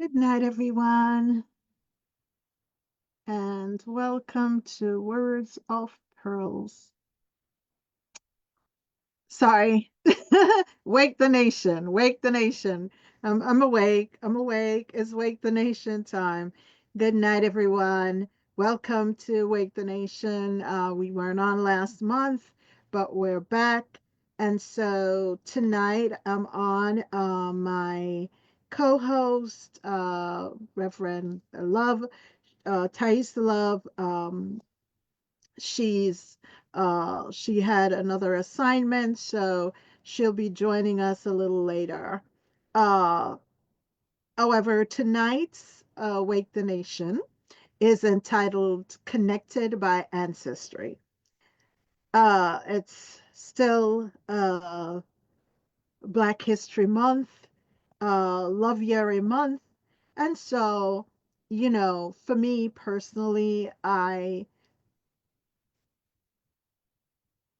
Good night, everyone, and welcome to Words of Pearls. Sorry, wake the nation, wake the nation. I'm awake, I'm awake. It's Wake the Nation time. Good night, everyone. Welcome to Wake the Nation. We weren't on last month, but we're back. And so tonight I'm on my co host, Reverend Love. Thais Love, she had another assignment, so she'll be joining us a little later. Uh, However, tonight's Wake the Nation is entitled "Connected by Ancestry." It's still Black History Month, Love Yeri Month, and so for me personally, I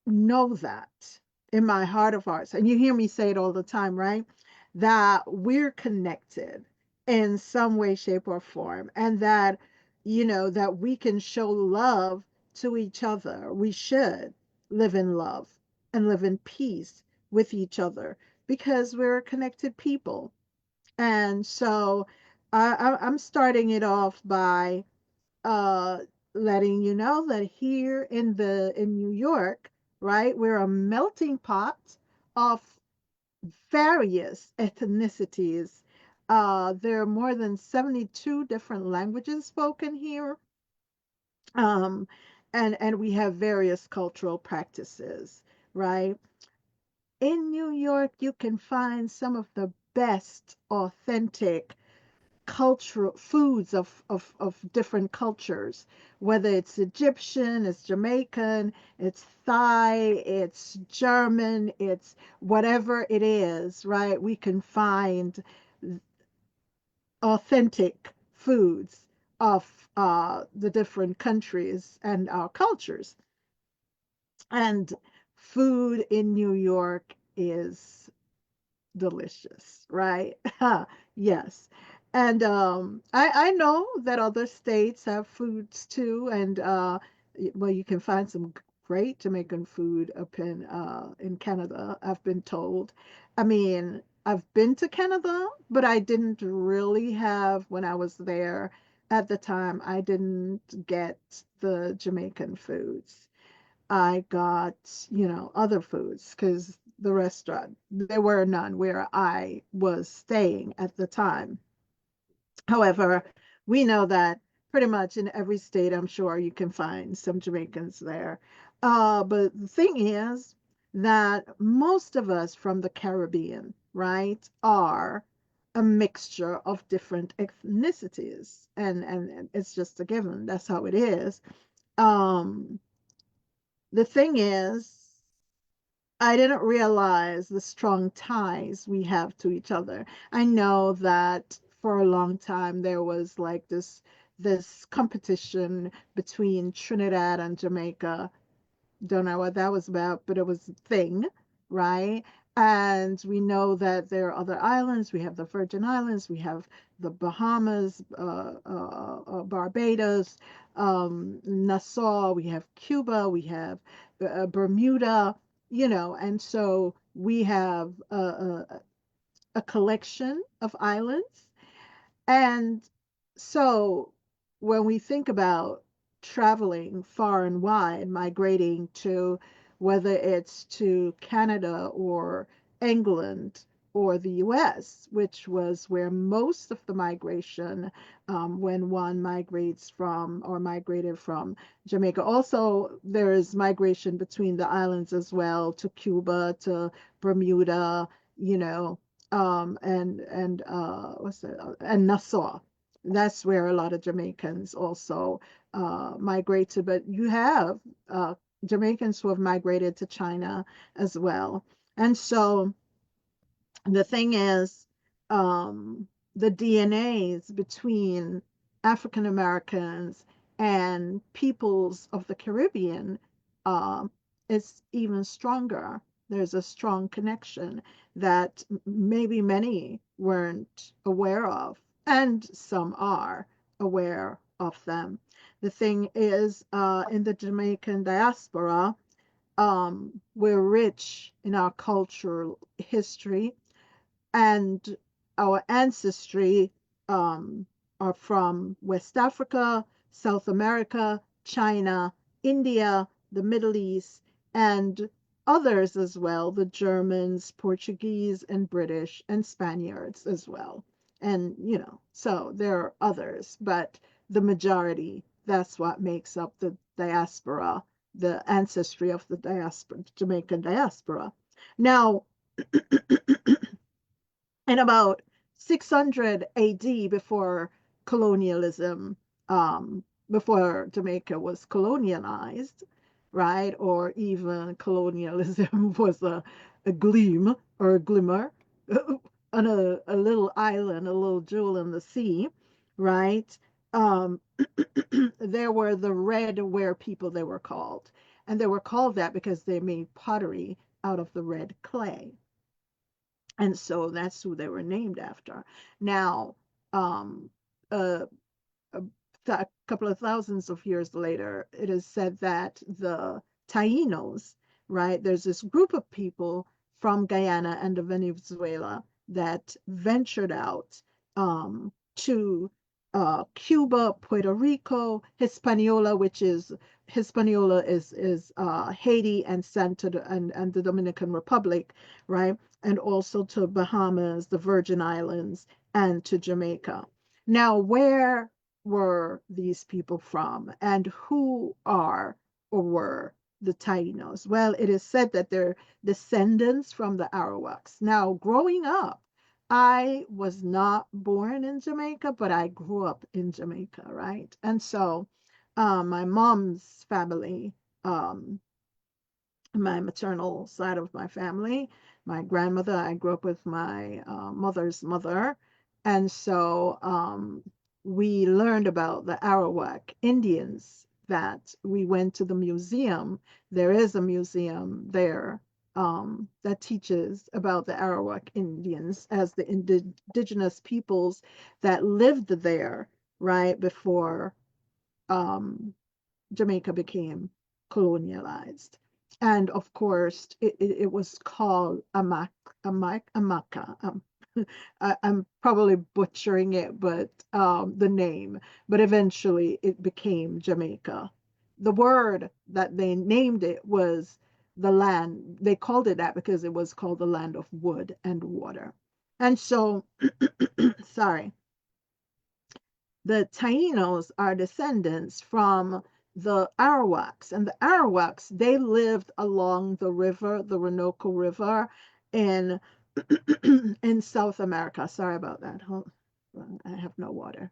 know that in my heart of hearts, and you hear me say it all the time, right? That we're connected in some way, shape, or form, and that, that we can show love to each other. We should live in love and live in peace with each other because we're a connected people. And so I'm starting it off by uh letting you know that here in New York, right, we're a melting pot of various ethnicities. There are more than 72 different languages spoken here. Um, and we have various cultural practices, right? In New York, you can find some of the best authentic cultural foods of different cultures, whether it's Egyptian, it's Jamaican, it's Thai, it's German, it's whatever it is, right? We can find authentic foods of the different countries and cultures. And food in New York is delicious, right? Yes. And I know that other states have foods too, and well, you can find some great Jamaican food up in Canada, I've been told. I mean, I've been to Canada, but I didn't really have when I was there at the time, I didn't get the Jamaican foods. I got, other foods because the restaurant, there were none where I was staying at the time. However, we know that pretty much in every state, I'm sure you can find some Jamaicans there. But the thing is that most of us from the Caribbean, right, are a mixture of different ethnicities. And it's just a given. That's how it is. Um, the thing is, I didn't realize the strong ties we have to each other. I know that for a long time there was like this competition between Trinidad and Jamaica. Don't know what that was about, but it was a thing, right? And we know that there are other islands. We have the Virgin Islands, we have the Bahamas, Barbados, Nassau, we have Cuba, we have Bermuda, and so we have a collection of islands and so when we think about traveling far and wide, migrating to whether it's to Canada or England or the US, which was where most of the migration, when one migrates from or migrated from Jamaica. Also, there is migration between the islands as well to Cuba, to Bermuda, you know, and what's that? And Nassau. That's where a lot of Jamaicans also migrate to. But you have Jamaicans who have migrated to China as well. And so the thing is, the DNAs between African Americans and peoples of the Caribbean um, is even stronger. There's a strong connection that maybe many weren't aware of. and some are aware of them. The thing is, in the Jamaican diaspora, we're rich in our cultural history, and our ancestry um, are from West Africa, South America, China, India, the Middle East, and others as well, the Germans, Portuguese, and British, and Spaniards as well. And, so there are others, but the majority, that's what makes up the diaspora, the ancestry of the diaspora, Jamaican diaspora. Now, in about 600 AD, before colonialism, before Jamaica was colonialized, right? Or even colonialism was a gleam or a glimmer on a little island, a little jewel in the sea, right? Um, there were the red ware people, they were called. And they were called that because they made pottery out of the red clay, and so that's who they were named after. Now, um, uh, a couple of thousands of years later, it is said that the Tainos, right, there's this group of people from Guyana and Venezuela that ventured out to Cuba, Puerto Rico, Hispaniola, which is Haiti and and the Dominican Republic, right, and also to Bahamas, the Virgin Islands, and to Jamaica. Now, where were these people from, and who are or were the Tainos? Well, it is said that they're descendants from the Arawaks. Now, growing up, I was not born in Jamaica, but I grew up in Jamaica, right? And so my mom's family, um, my maternal side of my family. My grandmother, I grew up with my mother's mother. And so we learned about the Arawak Indians that we went to the museum. There is a museum there that teaches about the Arawak Indians as the indigenous peoples that lived there, right, before um, Jamaica became colonialized. And of course, it was called Amaka. I'm probably butchering it, but the name. But eventually, it became Jamaica. The word that they named it was the land. They called it that because it was called the land of wood and water. And so, sorry, the Tainos are descendants from the Arawaks, and the Arawaks, they lived along the river, the Orinoco River, in in South America. Sorry about that. I have no water.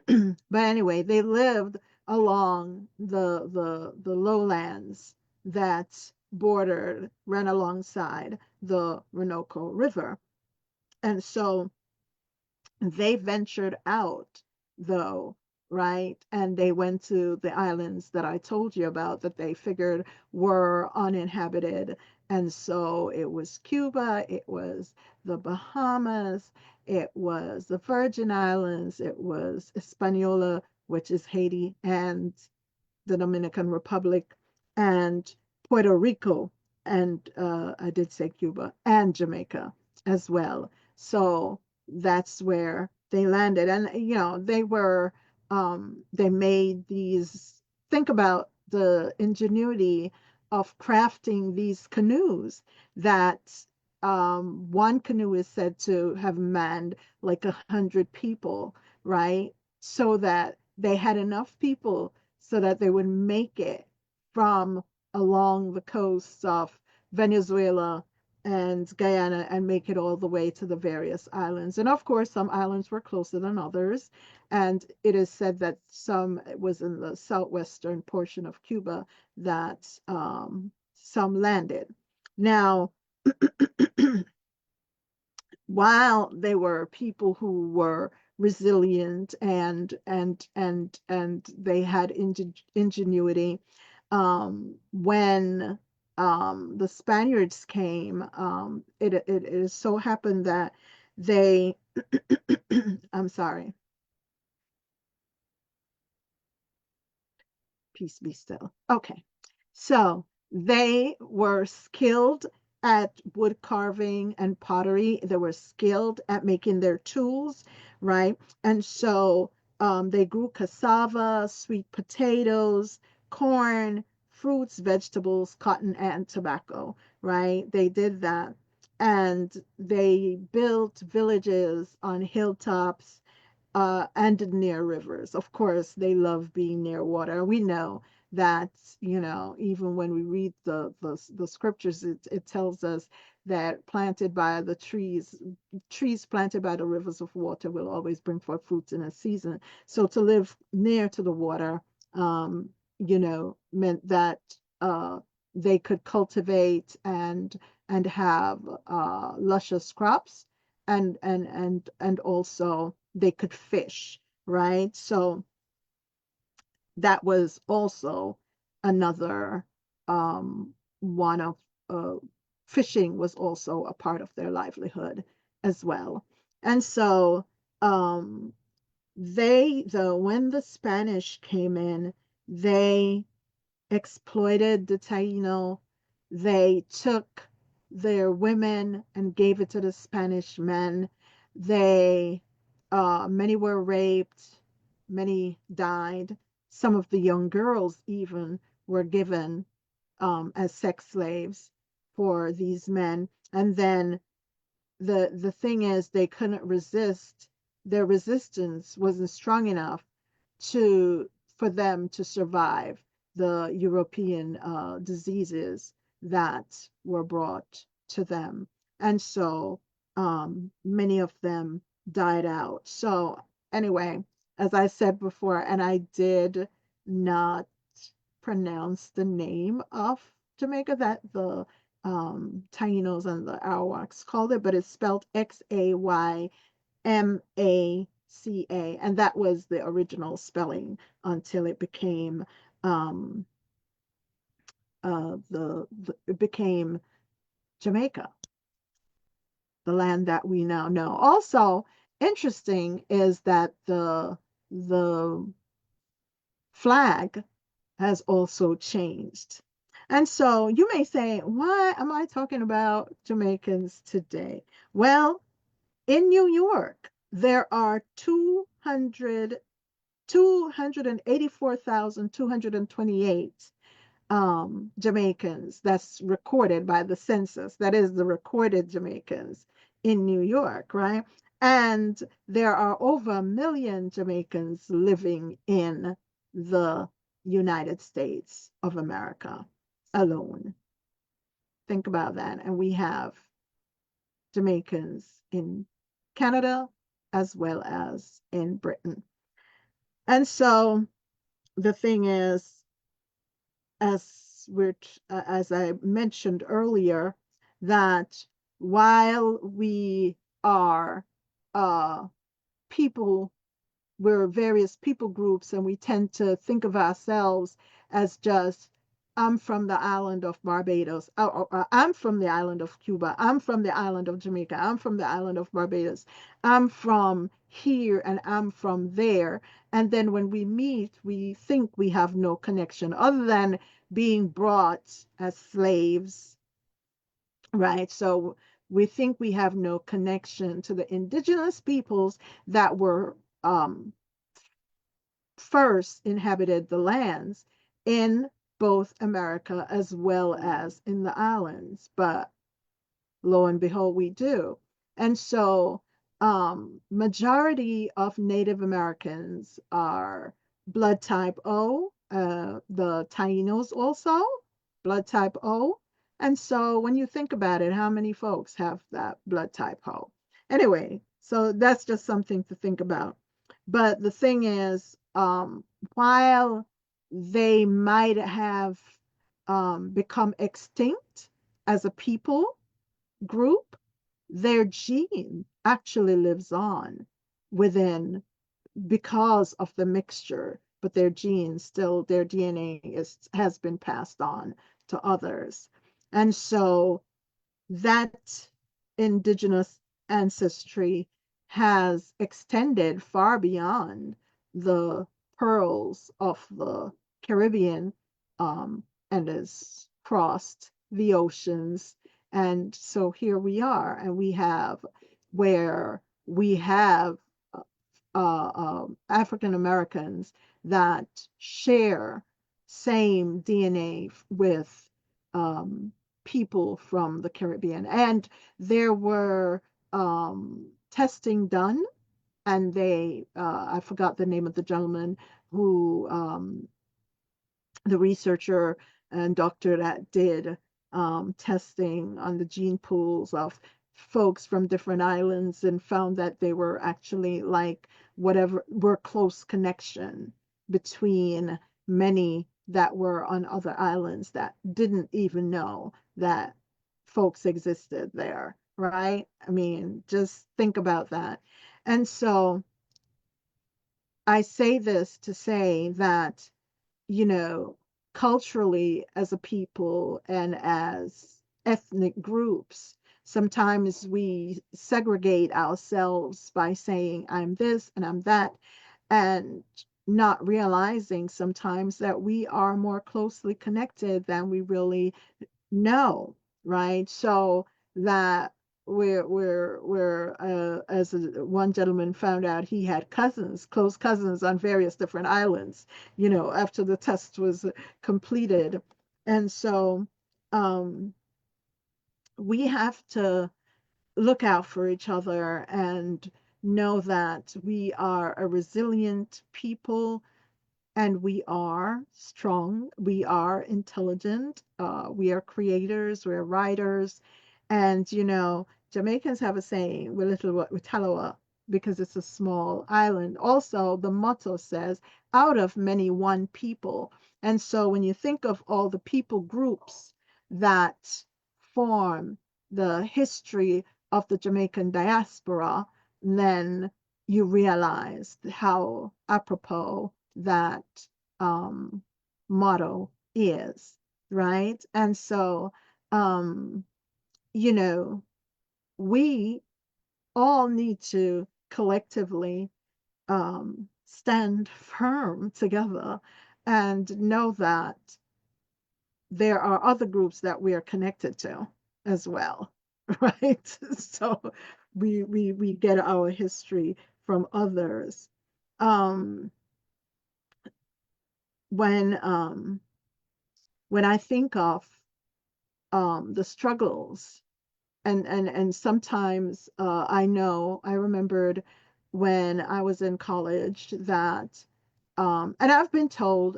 But anyway, they lived along the lowlands that ran alongside the Orinoco River. And so they ventured out, though, right? And they went to the islands that I told you about that they figured were uninhabited. And so it was Cuba, it was the Bahamas, it was the Virgin Islands, it was Hispaniola, which is Haiti, and the Dominican Republic, and Puerto Rico, and I did say Cuba, and Jamaica as well. So that's where they landed. And, they made these, think about the ingenuity of crafting these canoes that one canoe is said to have manned like 100 people, right? So that they had enough people so that they would make it from along the coasts of Venezuela and Guyana and make it all the way to the various islands. And of course, some islands were closer than others. And it is said that some was in the southwestern portion of Cuba that some landed. Now, while they were people who were resilient and they had ingenuity, when the Spaniards came, it so happened that they I'm sorry. Peace be still. Okay. So they were skilled at wood carving and pottery. They were skilled at making their tools, right? And so they grew cassava, sweet potatoes, corn, fruits, vegetables, cotton, and tobacco, right? They did that. And they built villages on hilltops and near rivers. Of course, they love being near water. We know that, even when we read the scriptures, it tells us that planted by the trees planted by the rivers of water will always bring forth fruits in a season. So to live near to the water, um, meant that uh, they could cultivate and have luscious crops and also they could fish, right? So that was also another one of uh, fishing was also a part of their livelihood as well. And so um, though, when the Spanish came in, they exploited the Taino. They took their women and gave it to the Spanish men. They, many were raped, many died. Some of the young girls even were given as sex slaves for these men. And then the thing is, they couldn't resist. Their resistance wasn't strong enough to for them to survive the European diseases that were brought to them. And so many of them died out. So anyway, as I said before, and I did not pronounce the name of Jamaica that the Tainos and the Arawaks called it, but it's spelled Xaymaca, and that was the original spelling until it became it became Jamaica, the land that we now know. Also, interesting is that the flag has also changed. And so you may say, why am I talking about Jamaicans today? Well, in New York, there are 284,228 Jamaicans that's recorded by the census. That is the recorded Jamaicans in New York, right? And there are over 1 million Jamaicans living in the United States of America alone. Think about that. And we have Jamaicans in Canada as well as in Britain. And so the thing is, as I mentioned earlier, that while we are uh, people, we're various people groups, and we tend to think of ourselves as just, I'm from the island of Barbados, or I'm from the island of Cuba, I'm from the island of Jamaica, I'm from the island of Barbados, I'm from here and I'm from there. And then when we meet, we think we have no connection other than being brought as slaves, right? So we think we have no connection to the indigenous peoples that were first inhabited the lands in both America as well as in the islands. But lo and behold, we do. And so, majority of Native Americans are blood type O, the Tainos also, blood type O. And so, when you think about it, how many folks have that blood type O? Anyway, so that's just something to think about. But the thing is, while they might have become extinct as a people, group, their gene actually lives on within because of the mixture, but their genes still, their DNA has been passed on to others. And so that indigenous ancestry has extended far beyond the pearls of the Caribbean, and has crossed the oceans. And so here we are, and we have where we have African Americans that share same DNA with um, people from the Caribbean. And there were testing done, and I forgot the name of the gentleman who the researcher and doctor that did testing on the gene pools of folks from different islands and found that they were actually like whatever were close connection between many that were on other islands that didn't even know that folks existed there, right? I mean, just think about that. And so I say this to say that, you know, culturally as a people and as ethnic groups, sometimes we segregate ourselves by saying, I'm this and I'm that, and not realizing sometimes that we are more closely connected than we really know, right? So that as one gentleman found out, he had cousins, close cousins on various different islands, after the test was completed. And so um, we have to look out for each other and know that we are a resilient people, and we are strong, we are intelligent, we are creators, we're writers. And, Jamaicans have a saying, "We're little with Talawa," because it's a small island. Also, the motto says, out of many, one people. And so when you think of all the people groups that form the history of the Jamaican diaspora, then you realize how apropos that um, motto is, right? And so, um, you know, we all need to collectively stand firm together and know that there are other groups that we are connected to as well, right? So we get our history from others. Um, when um, when I think of the struggles, and sometimes I remembered when I was in college that and I've been told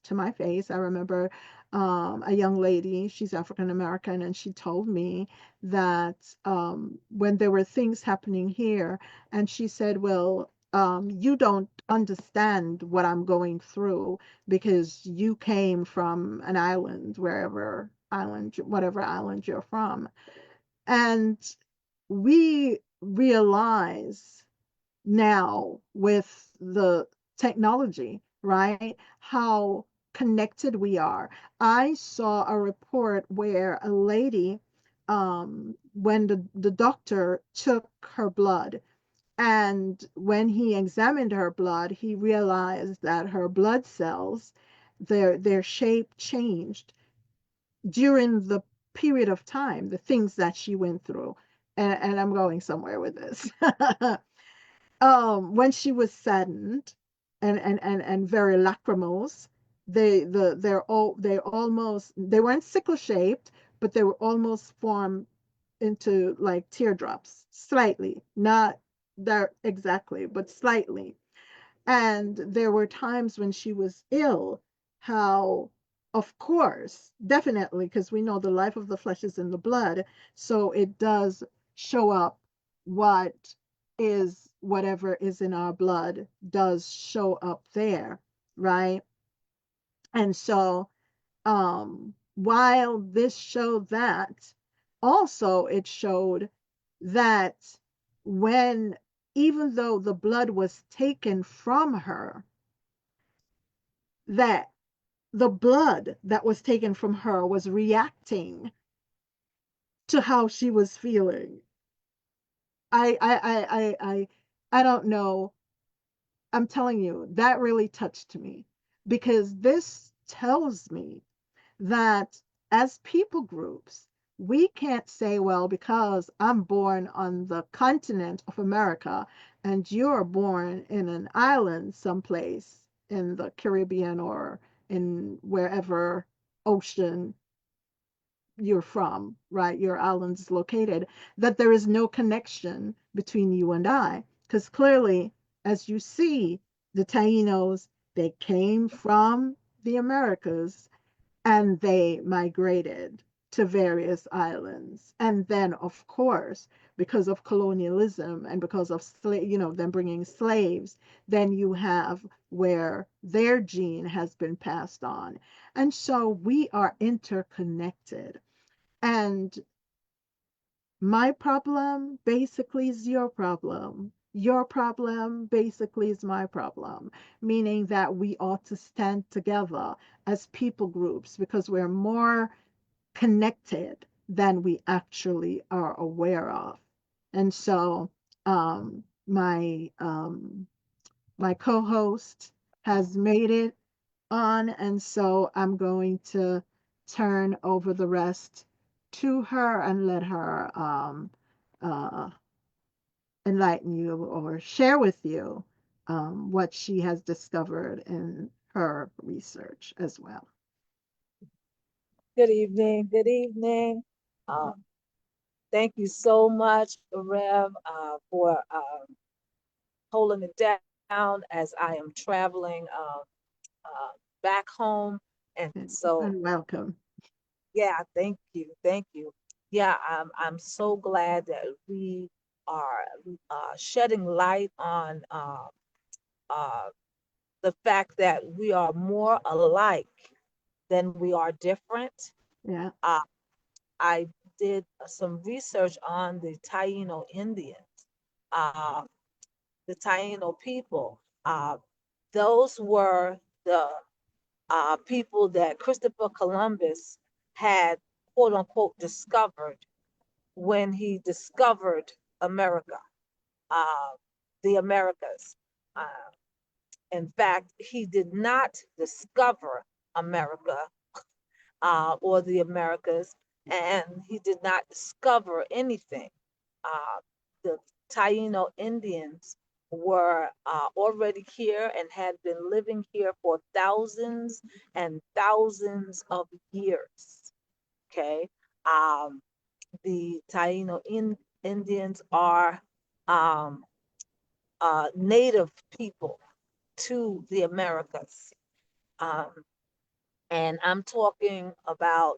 to my face. I remember a young lady, she's African American, and she told me that when there were things happening here, and she said, well, you don't understand what I'm going through because you came from an island, whatever island you're from. And we realize now with the technology, right? How connected we are. I saw a report where a lady, when the doctor took her blood, and when he examined her blood, he realized that her blood cells, their shape changed during the period of time, the things that she went through. And I'm going somewhere with this. When she was saddened and very lachrymose, they weren't sickle shaped, but they were almost formed into like teardrops, slightly, not there exactly, but slightly. And there were times when she was ill, how, of course, definitely, because we know the life of the flesh is in the blood, so it does show up. Whatever is in our blood does show up there, right? And so, while this showed that, also it showed that when, even though the blood was taken from her, that the blood that was taken from her was reacting to how she was feeling. I don't know. I'm telling you, that really touched me because this tells me that as people groups, we can't say, well, because I'm born on the continent of America and you're born in an island someplace in the Caribbean or in wherever ocean you're from, right? Your island's located, that there is no connection between you and I. Because clearly, as you see, the Tainos, they came from the Americas and they migrated to various islands. And then, of course, because of colonialism and because of them bringing slaves, then you have where their gene has been passed on. And so we are interconnected. And my problem basically is your problem. Your problem basically is my problem, meaning that we ought to stand together as people groups because we're more connected than we actually are aware of. And so my co-host has made it on, and so I'm going to turn over the rest to her and let her uh, enlighten you or share with you what she has discovered in her research as well. Good evening. Good evening. Um, Thank you so much, Rev, for holding it down as I am traveling uh, back home. And so, And welcome. yeah, thank you. Thank you. Yeah, I'm so glad that we are shedding light on uh, the fact that we are more alike than we are different. Yeah, Uh, I did some research on the Taino Indians, uh, the Taino people. Those were the people that Christopher Columbus had, quote unquote, discovered when he discovered America, uh, the Americas. Uh, in fact, he did not discover America or the Americas, and he did not discover anything. The Taino Indians were already here and had been living here for thousands and thousands of years. Okay. Um, the Indians are um, native people to the Americas. Um, and I'm talking about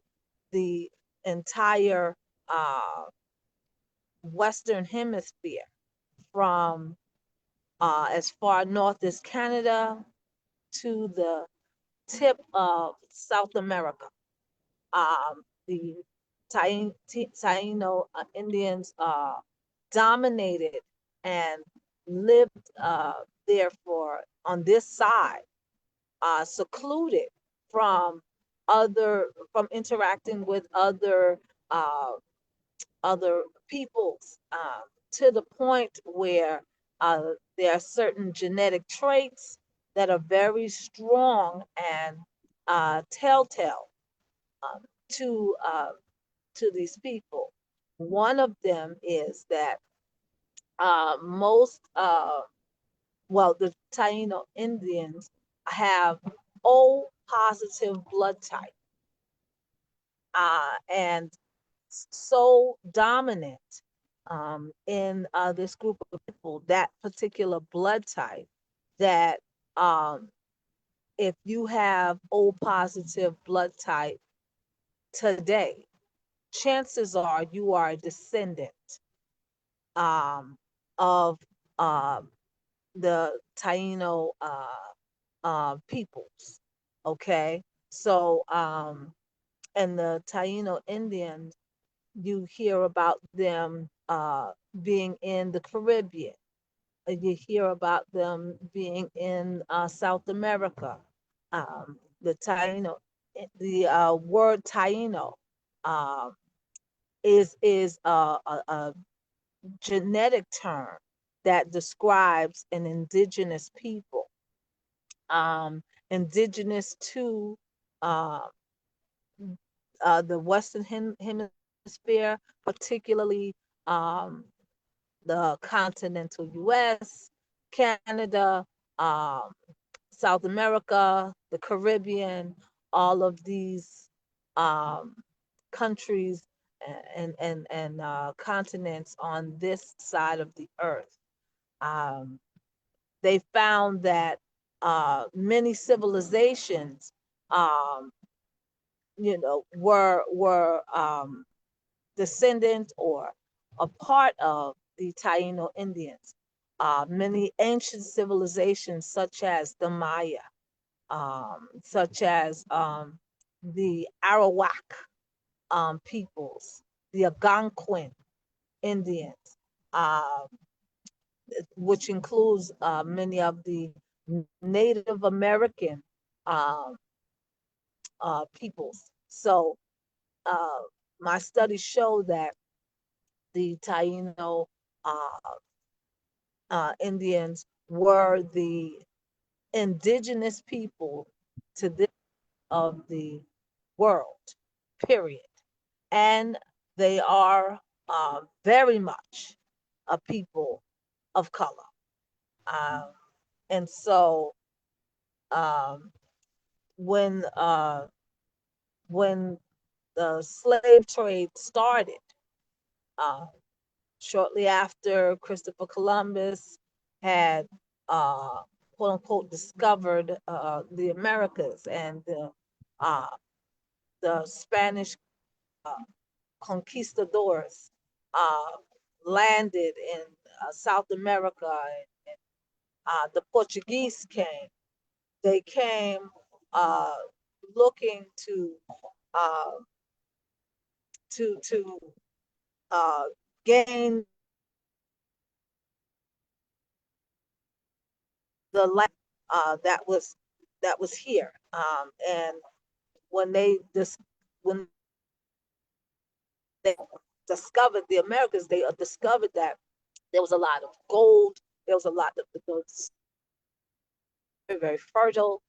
the entire uh, Western Hemisphere from as far north as Canada to the tip of South America. The Taino Indians dominated and lived there for on this side, secluded from from interacting with uh, other peoples, to the point where there are certain genetic traits that are very strong and telltale um, to uh, to these people. One of them is that most the Taino Indians have O positive blood type, and so dominant in this group of people, that particular blood type, that um, if you have O positive blood type today, chances are you are a descendant um, of uh, the Taino peoples. Okay, so and the Taino Indians, you hear about them being in the Caribbean. You hear about them being in South America. The Taino, the word Taino uh, is genetic term that describes an indigenous people, indigenous to uh, the Western Hemisphere, particularly um, the continental US, Canada, um, South America, the Caribbean, all of these um, countries and continents on this side of the earth. Um, they found that many civilizations, um, were descendant or a part of the Taino Indians. Many ancient civilizations, such as the Maya, such as the Arawak peoples, the Algonquin Indians, uh, which includes many of the Native American um, peoples. So uh, my studies show that the Taino Indians were the indigenous people to this of the world, period. And they are very much a people of color. Um, and so um, when uh, when the slave trade started, uh, shortly after Christopher Columbus had uh, quote unquote discovered the Americas, and uh, the Spanish conquistadors uh, landed in South America, and the Portuguese came. They came uh, looking uh, to uh, gain the land that was here. And when they dis- when they discovered the Americas, they discovered that there was a lot of gold. There was a lot of the very, very fertile.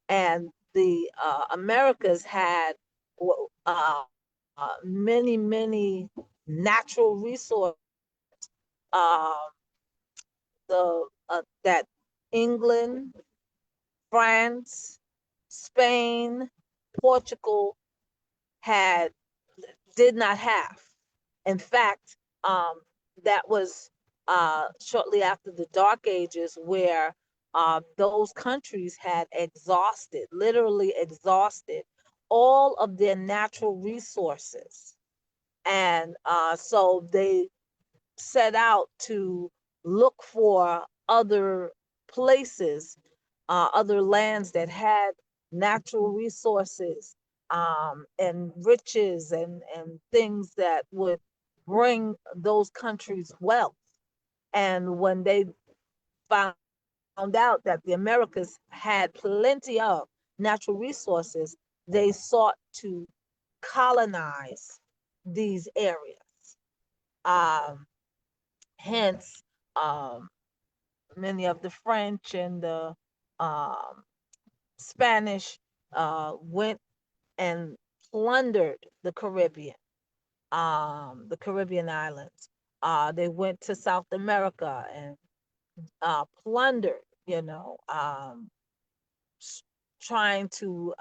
And the Americas had many, many natural resources uh, that England, France, Spain, Portugal had did not have. In fact, that was shortly after the Dark Ages, where those countries had exhausted, literally exhausted, all of their natural resources. And so they set out to look for other places, other lands that had natural resources and riches and things that would bring those countries wealth. And when they found out that the Americas had plenty of natural resources, they sought to colonize these areas. Um, Hence, um, many of the French and the um, Spanish went and plundered the Caribbean islands. They went to South America and plundered, trying to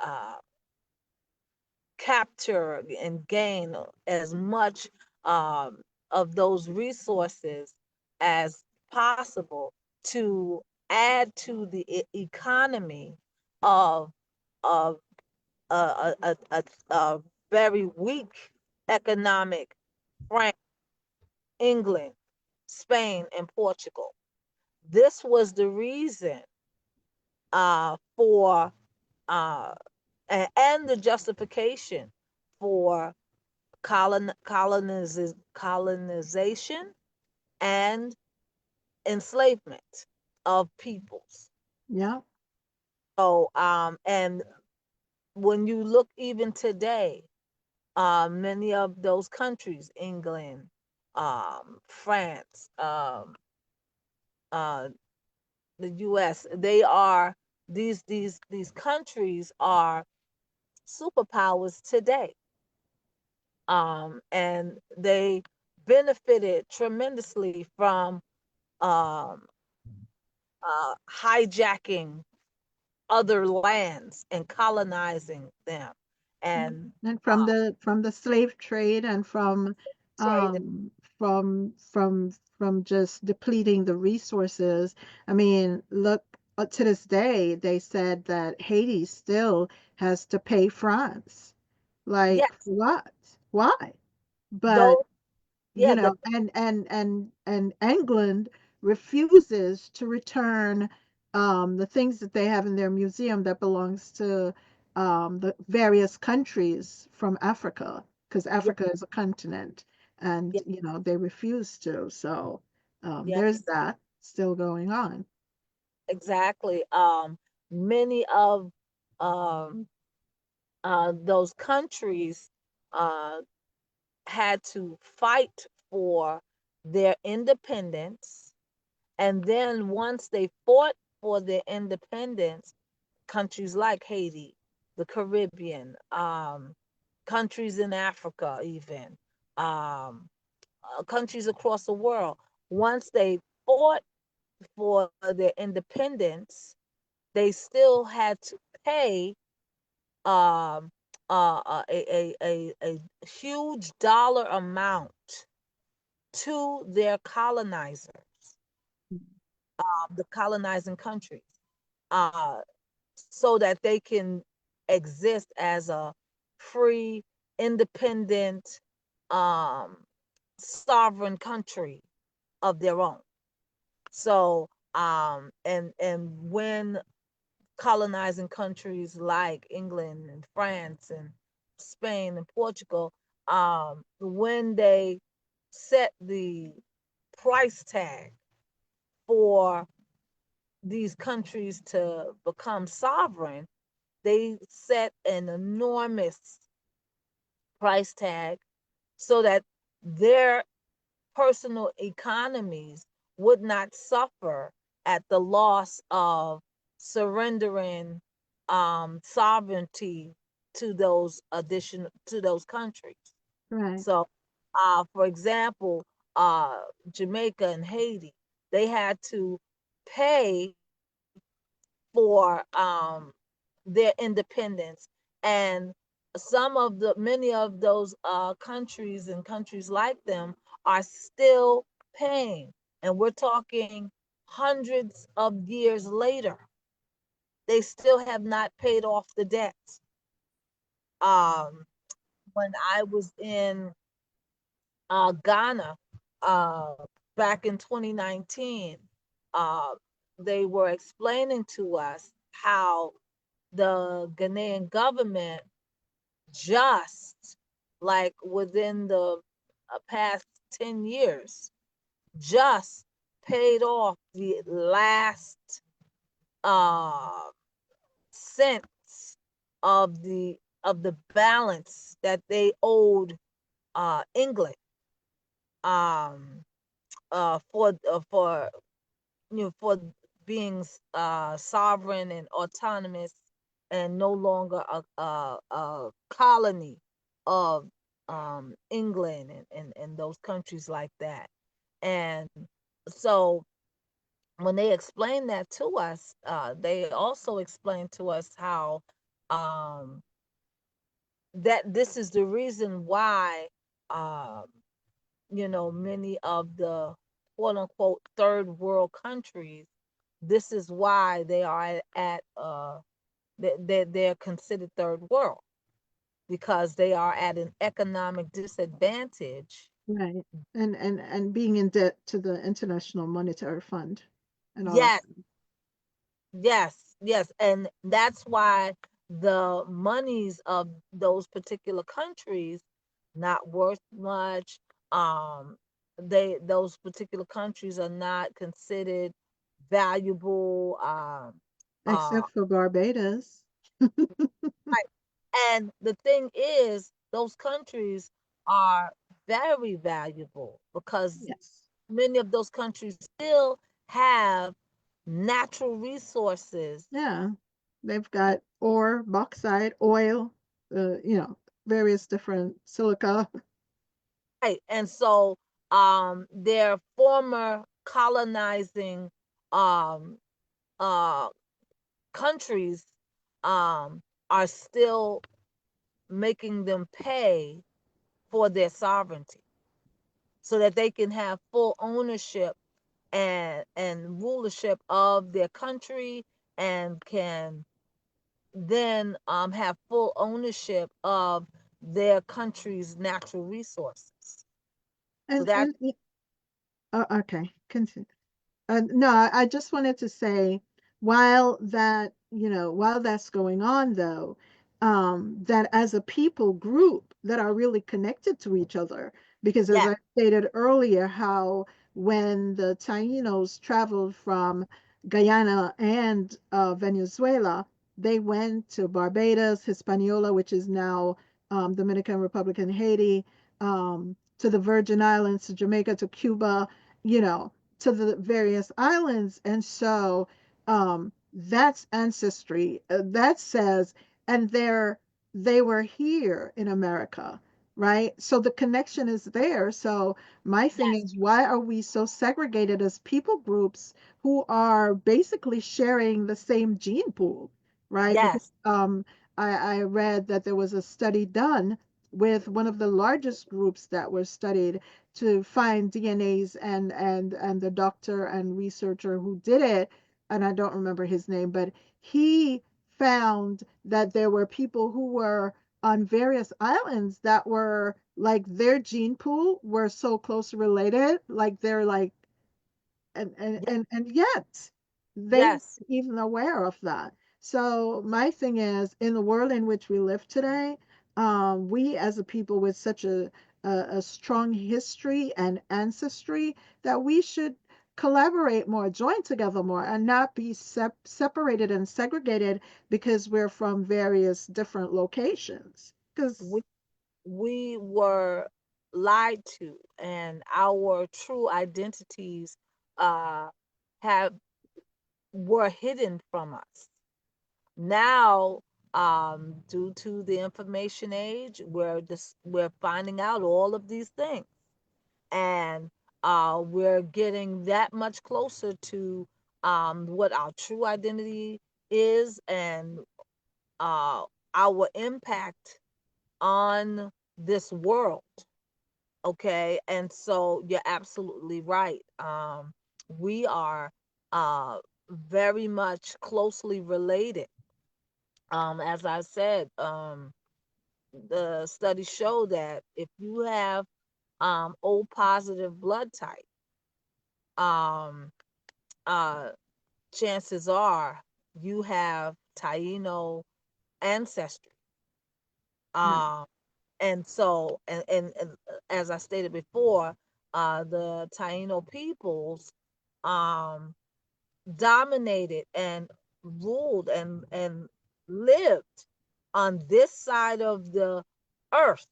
capture and gain as much um, of those resources as possible to add to the economy of of a very weak economic France, England, Spain, and Portugal. This was the reason for uh, and the justification for colonization and enslavement of peoples. Yeah. So, and when you look even today, many of those countries, England, France, uh, the U.S. They are these countries are superpowers today, and they benefited tremendously from um, hijacking other lands and colonizing them, and And uh, from the slave trade and trade. um from just depleting the resources. I mean, look, to this day they said that Haiti still has to pay France. Like, Yes, what? Why? But those. you Yeah, know, and England refuses to return the things that they have in their museum that belongs to the various countries from Africa, because yeah, Africa is a continent, and yeah, you know they refuse to. So there's yes, that still going on. exactly. Many of um, those countries uh, had to fight for their independence. And then once they fought for their independence, countries like Haiti, the Caribbean, countries in Africa, even countries across the world, once they fought for their independence, they still had to pay um, a huge dollar amount to their colonizers, the colonizing countries, uh, so that they can exist as a free, independent, um, sovereign country of their own. So, and when colonizing countries like England and France and Spain and Portugal, when they set the price tag for these countries to become sovereign, they set an enormous price tag so that their personal economies would not suffer at the loss of surrendering sovereignty to those countries. Right. So, for example, Jamaica and Haiti, they had to pay for their independence, and many of those countries and countries like them are still paying, and we're talking hundreds of years later. They still have not paid off the debts. Um, when I was in Ghana back in 2019, uh, they were explaining to us how the Ghanaian government just like within the past 10 years just paid off the last uh, cents of the balance that they owed England, um, for for being sovereign and autonomous and no longer a colony of England and those countries like that. And so when they explained that to us, they also explained to us how um, that this is the reason why um, many of the quote unquote third world countries, this is why they are they're considered third world, because they are at an economic disadvantage. Right. And being in debt to the International Monetary Fund and all of Yes, yes, yes. And that's why the monies of those particular countries not worth much. Um, those particular countries are not considered valuable. that, Uh, except for Barbados. right. And the thing is, those countries are very valuable because Yes. many of those countries still have natural resources. Yeah. They've got ore, bauxite, oil, you know, various different silica. Right. And so their former colonizing um uh countries um are still making them pay for their sovereignty so that they can have full ownership and rulership of their country and can then have full ownership of their country's natural resources. So that And okay, continue. No, I just wanted to say, while that, you know, while that's going on, though, that as a people group that are really connected to each other, because as yeah, I stated earlier, how when the Tainos traveled from Guyana and Venezuela, they went to Barbados, Hispaniola, which is now Dominican Republic and Haiti, to the Virgin Islands, to Jamaica, to Cuba, you know, to the various islands. And so that's ancestry. That says, and they were here in America, right? So the connection is there. So my thing yes, is, why are we so segregated as people groups who are basically sharing the same gene pool, right? Because yes, I read that there was a study done with one of the largest groups that were studied to find DNAs, and the doctor and researcher who did it, and I don't remember his name, but he found that there were people who were on various islands that were like their gene pool were so close related, like they're like, and yet they weren't yes. even aware of that. So my thing is, in the world in which we live today, we as a people with such a strong history and ancestry, that we should collaborate more, join together more, and not be separated and segregated because we're from various different locations. We Because we were lied to, and our true identities uh have were hidden from us. Now, due to the information age, we're finding out all of these things, and we're getting that much closer to what our true identity is and uh, our impact on this world. Okay, and so you're absolutely right. We are uh, very much closely related. As I said, the studies show that if you have O positive blood type, um, uh, chances are you have Taino ancestry. right, Um, and so, and as I stated before, the Taino peoples um, dominated and ruled and lived on this side of the earth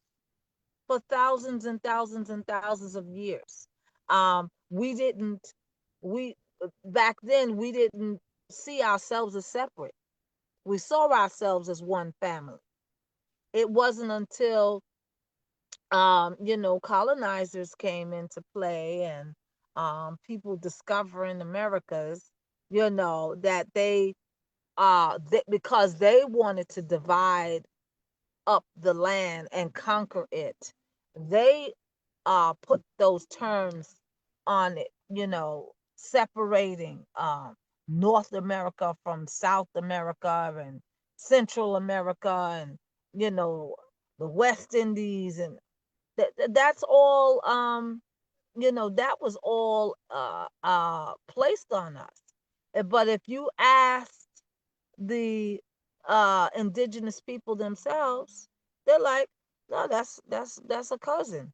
for thousands and thousands and thousands of years. We didn't, we back then we didn't see ourselves as separate. We saw ourselves as one family. It wasn't until colonizers came into play and people discovering Americas, that because they wanted to divide up the land and conquer it. They put those terms on it, separating North America from South America and Central America and you know the West Indies, and that's all that was all placed on us. But if you asked the indigenous people themselves, they're like, no, that's a cousin.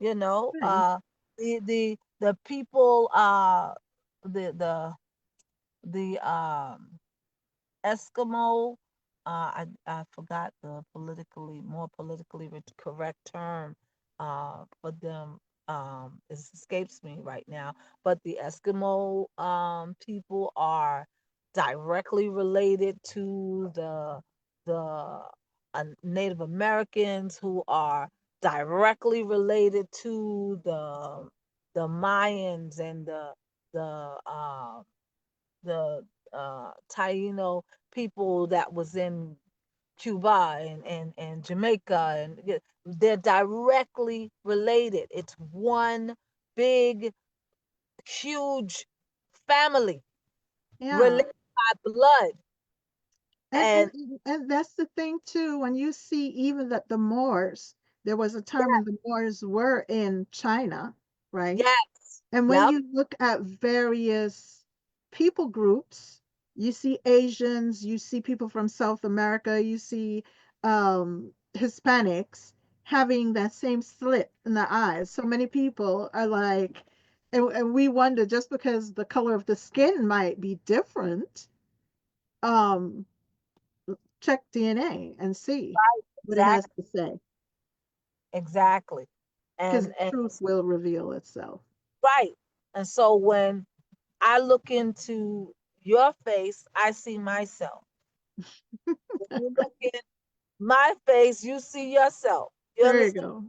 You know, right. the people the the Eskimo. I forgot the more politically correct term. for them. It escapes me right now, but the Eskimo people are directly related to the Native Americans, who are directly related to the Mayans and the the Taino people that was in Cuba and Jamaica, and they're directly related. It's one big, huge family Yeah. related by blood. And, And and and that's the thing too, when you see even that the Moors, there was a time when the Moors were in China, right? yes, And when yep, you look at various people groups, you see Asians, you see people from South America, you see Hispanics having that same slit in the eyes. So many people are like, and we wonder just because the color of the skin might be different, um, check DNA and see what it has exactly, to say, exactly. because And truth will reveal itself. right. And so when I look into your face, I see myself. When you look in my face, you see yourself. You There you understand? go.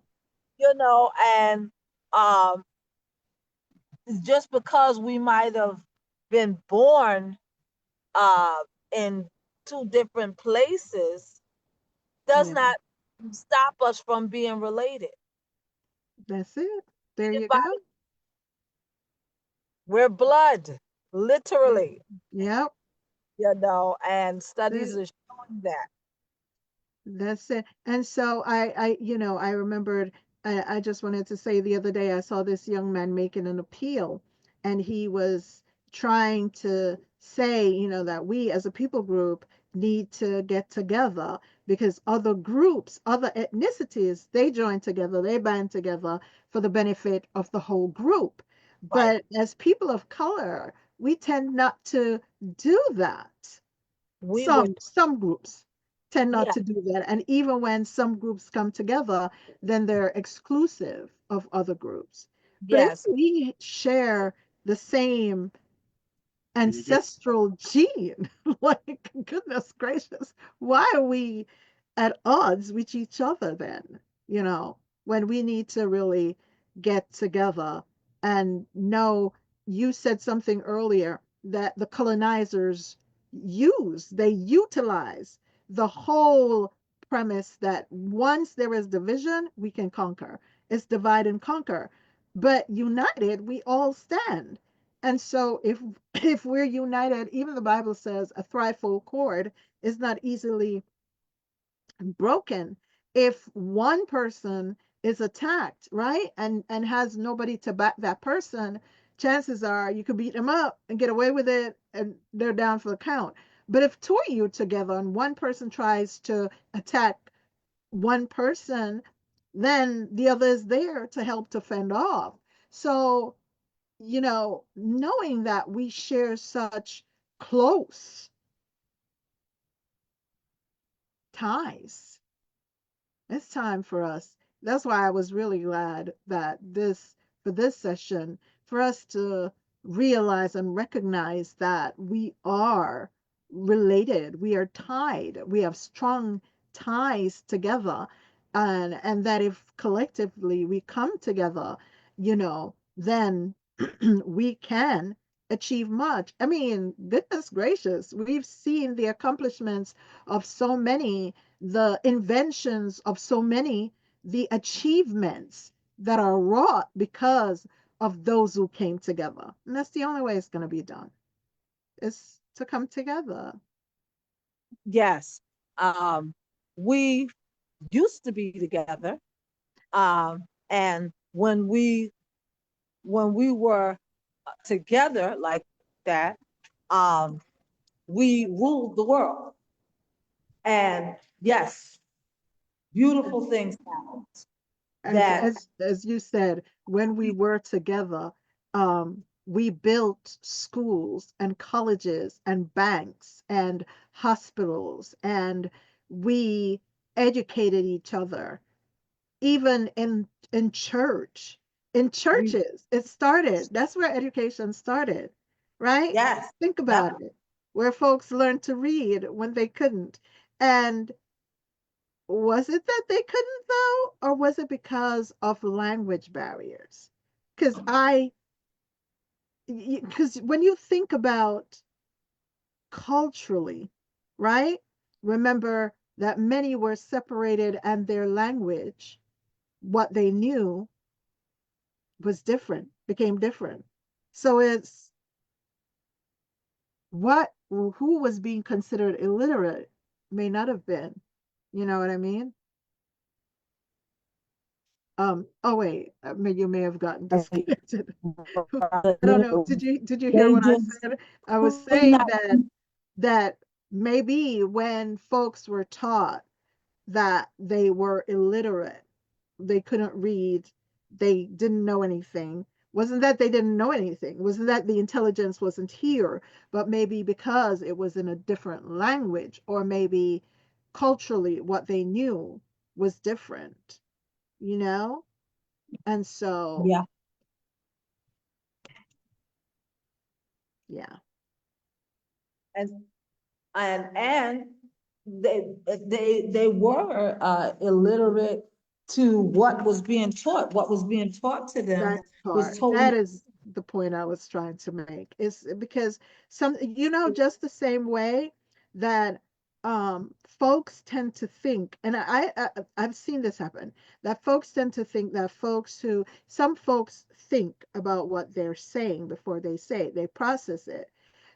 And um, just because we might have been born uh, in two different places does Yeah, not stop us from being related. that's it. There you Anybody, go. we're blood, Yeah. literally, Yep. and studies That, are showing that. that's it. And so I remembered, I just wanted to say the other day I saw this young man making an appeal, and he was trying to say, that we as a people group need to get together because other groups, other ethnicities, they join together, they band together for the benefit of the whole group. Right. But as people of color, we tend not to do that. We were, Some groups tend not yeah, to do that, and even when some groups come together, then they're exclusive of other groups. But if yes, we share the same ancestral gene. Like, goodness gracious, why are we at odds with each other then? When we need to really get together and know, you said something earlier that the colonizers they utilize the whole premise that once there is division, we can conquer. It's divide and conquer. But united, we all stand. And so if we're united, even the Bible says a threefold cord is not easily broken. If one person is attacked, right, and has nobody to back that person, chances are you could beat them up and get away with it, and they're down for the count. But if two of you together and one person tries to attack one person, then the other is there to help to fend off. So knowing that we share such close ties, it's time for us. That's why I was really glad that for this session, for us to realize and recognize that we are related, we are tied, we have strong ties together, and that if collectively we come together, then we can achieve much. I mean, goodness gracious, we've seen the accomplishments of so many, the inventions of so many, the achievements that are wrought because of those who came together. And that's the only way it's going to be done, is to come together. yes. Um, we used to be together, and when we were together like that, um, we ruled the world. And yes, beautiful things happened. as That as as you said, when we were together, we built schools and colleges and banks and hospitals, and we educated each other. even in church, in We churches, it started. That's where education started, right? yes. Think Yep. about it, where folks learned to read when they couldn't. And was it that they couldn't though, or was it because of language barriers? Because because when you think about culturally, right? Remember that many were separated and their language, what they knew, was different, became different. So it's what who was being considered illiterate may not have been. You know what I mean? Oh wait, you may have gotten disconnected. I don't know. Did you hear They what I just said? I was could saying not. that maybe when folks were taught that they were illiterate, they couldn't read, they didn't know anything. Wasn't that they didn't know anything? Wasn't that the intelligence wasn't here? But maybe because it was in a different language, or maybe culturally what they knew was different, you know? And so, Yeah. yeah, And and they were illiterate to what was being taught. What was being taught to them that was part. totally That is the point I was trying to make. Is because just the same way that folks tend to think, and I've seen this happen, that folks tend to think that some folks think about what they're saying before they say it, they process it.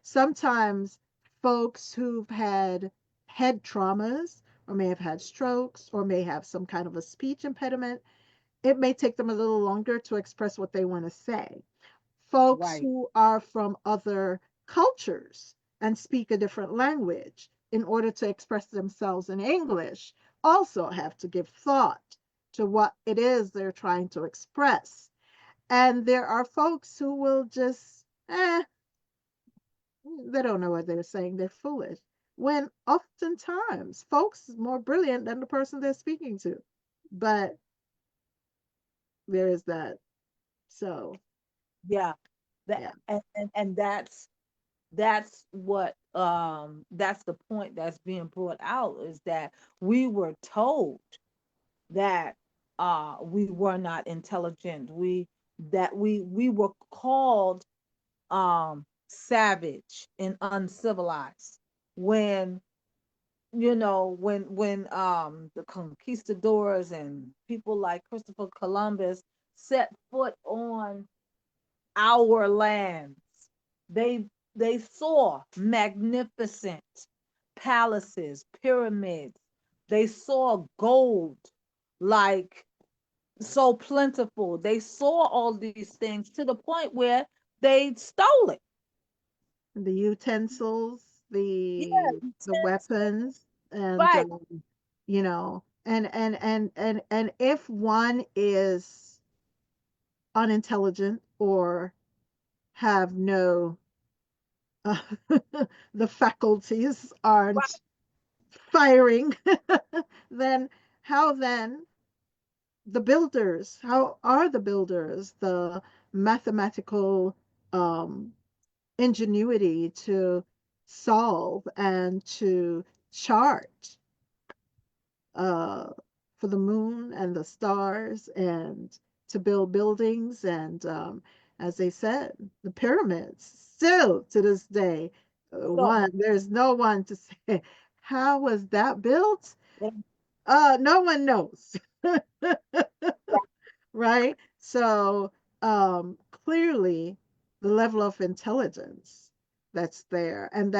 Sometimes folks who've had head traumas, or may have had strokes, or may have some kind of a speech impediment, it may take them a little longer to express what they want to say. Folks right. who are from other cultures and speak a different language, in order to express themselves in English, also have to give thought to what it is they're trying to express. And there are folks who will just, they don't know what they're saying, they're foolish. When oftentimes folks is more brilliant than the person they're speaking to. But there is that. So, Yeah. That yeah. and that's the point that's being brought out, is that we were told that we were not intelligent. We were called savage and uncivilized when the conquistadors and people like Christopher Columbus set foot on our lands. They saw magnificent palaces, pyramids. They saw gold like so plentiful. They saw all these things to the point where they stole it. The utensils, Yeah, the utensils. weapons, and Right. and if one is unintelligent or have no uh, the faculties Right. aren't firing, then then how are the builders the mathematical um ingenuity to solve and to chart uh, for the moon and the stars, and to build buildings, and as they said, the pyramids still to this day, So, there's no one to say how was that built. No one knows. Right? So, clearly, the level of intelligence that's there, and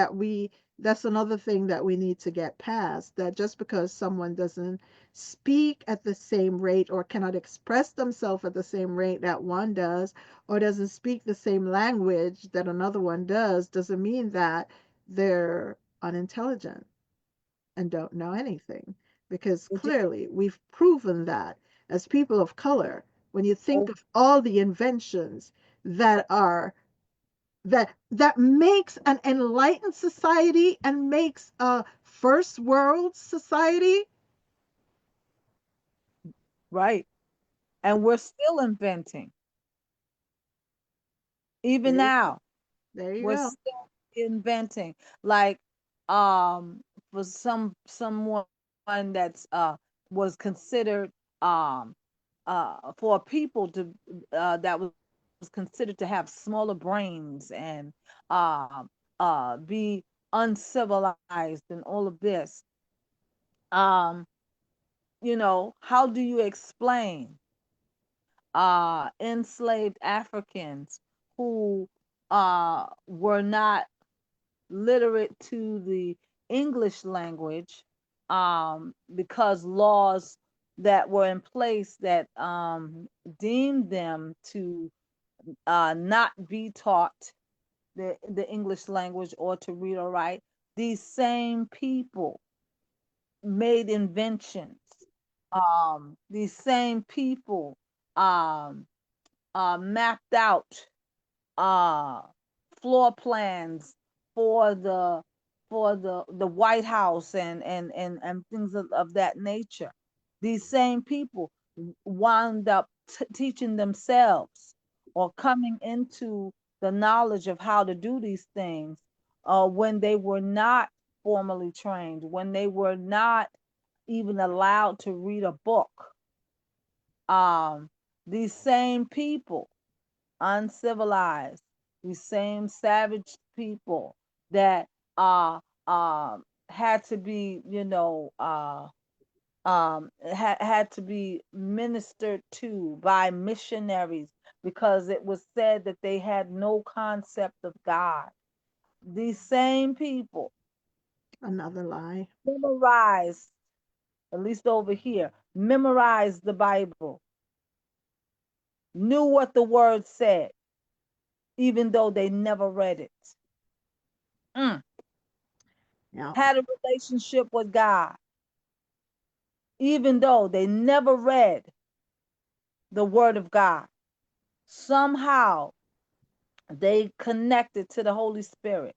that's another thing that we need to get past, that just because someone doesn't speak at the same rate, or cannot express themselves at the same rate that one does, or doesn't speak the same language that another one does, doesn't mean that they're unintelligent and don't know anything. Because it just clearly we've proven that as people of color, when you think oh, of all the inventions that are that makes an enlightened society and makes a first world society, right? And we're still inventing, even There you, now. there you We're go. still inventing. Like, um, for someone that's was considered um for people to that was considered to have smaller brains and um be uncivilized and all of this. Um, how do you explain enslaved Africans who were not literate to the English language, because laws that were in place that deemed them to not be taught the English language or to read or write? These same people made inventions. These same people um, mapped out uh floor plans for the White House and things of that nature. These same people wound up teaching themselves or coming into the knowledge of how to do these things when they were not formally trained, when they were not even allowed to read a book. Um, these same people, uncivilized, these same savage people that had to be, had to be ministered to by missionaries because it was said that they had no concept of God. These same people Another lie. memorized, at least over here, memorized the Bible, knew what the word said, even though they never read it. Mm. Yeah. Had a relationship with God, even though they never read the Word of God. Somehow they connected to the Holy Spirit.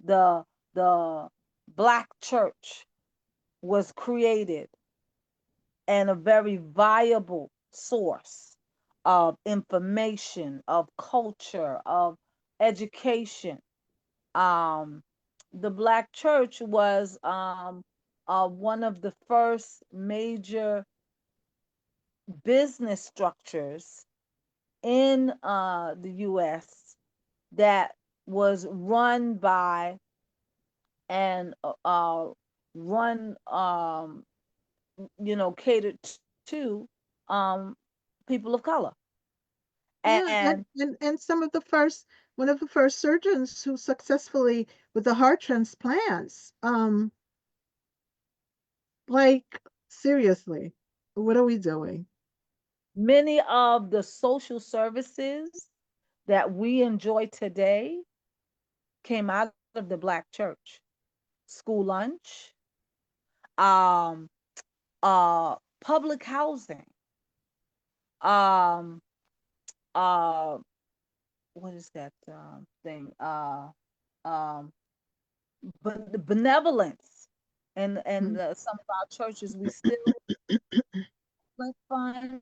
The the black church was created and a very viable source of information, of culture, of education. Um, the black church was one of the first major business structures in the US that was run by and run, catered to people of color. Yeah, And and some of the first one of the first surgeons who successfully with the heart transplants. Like seriously, what are we doing? many of the social services that we enjoy today came out of the black church. School lunch, um, public housing, um, uh, what is that thing? Um, Benevolence, and Mhm. some of our churches we still fund,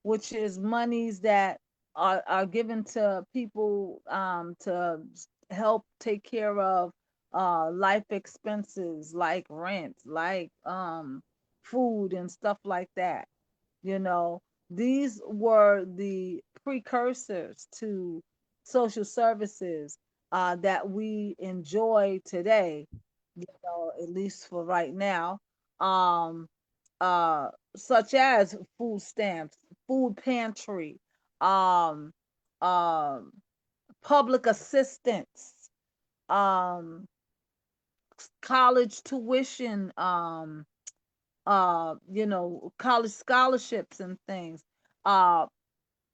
which is monies that are given to people to help take care of life expenses like rent, like food and stuff like that. You know, these were the precursors to social services that we enjoy today, at least for right now, um, such as food stamps, food pantry, um, um, public assistance, um, college tuition, college scholarships and things.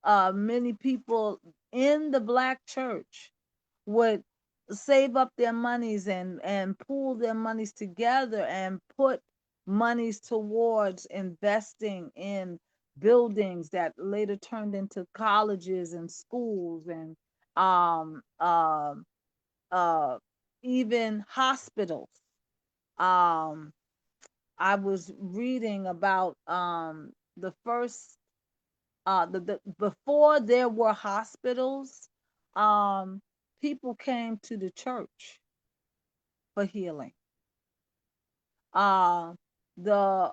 Uh, Many people in the black church would save up their monies and pool their monies together and put monies towards investing in buildings that later turned into colleges and schools and um uh, uh even hospitals. um I was reading about the first the before there were hospitals, um people came to the church for healing. uh the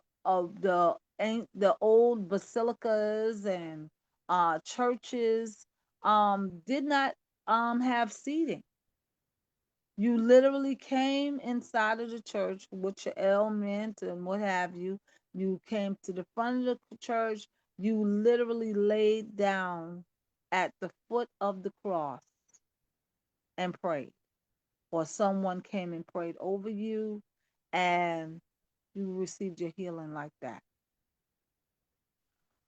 the old basilicas and churches did not have seating. You literally came inside of the church with your ailment and what have you. You came to the front of the church. You literally laid down at the foot of the cross and prayed, or someone came and prayed over you, and you received your healing like that.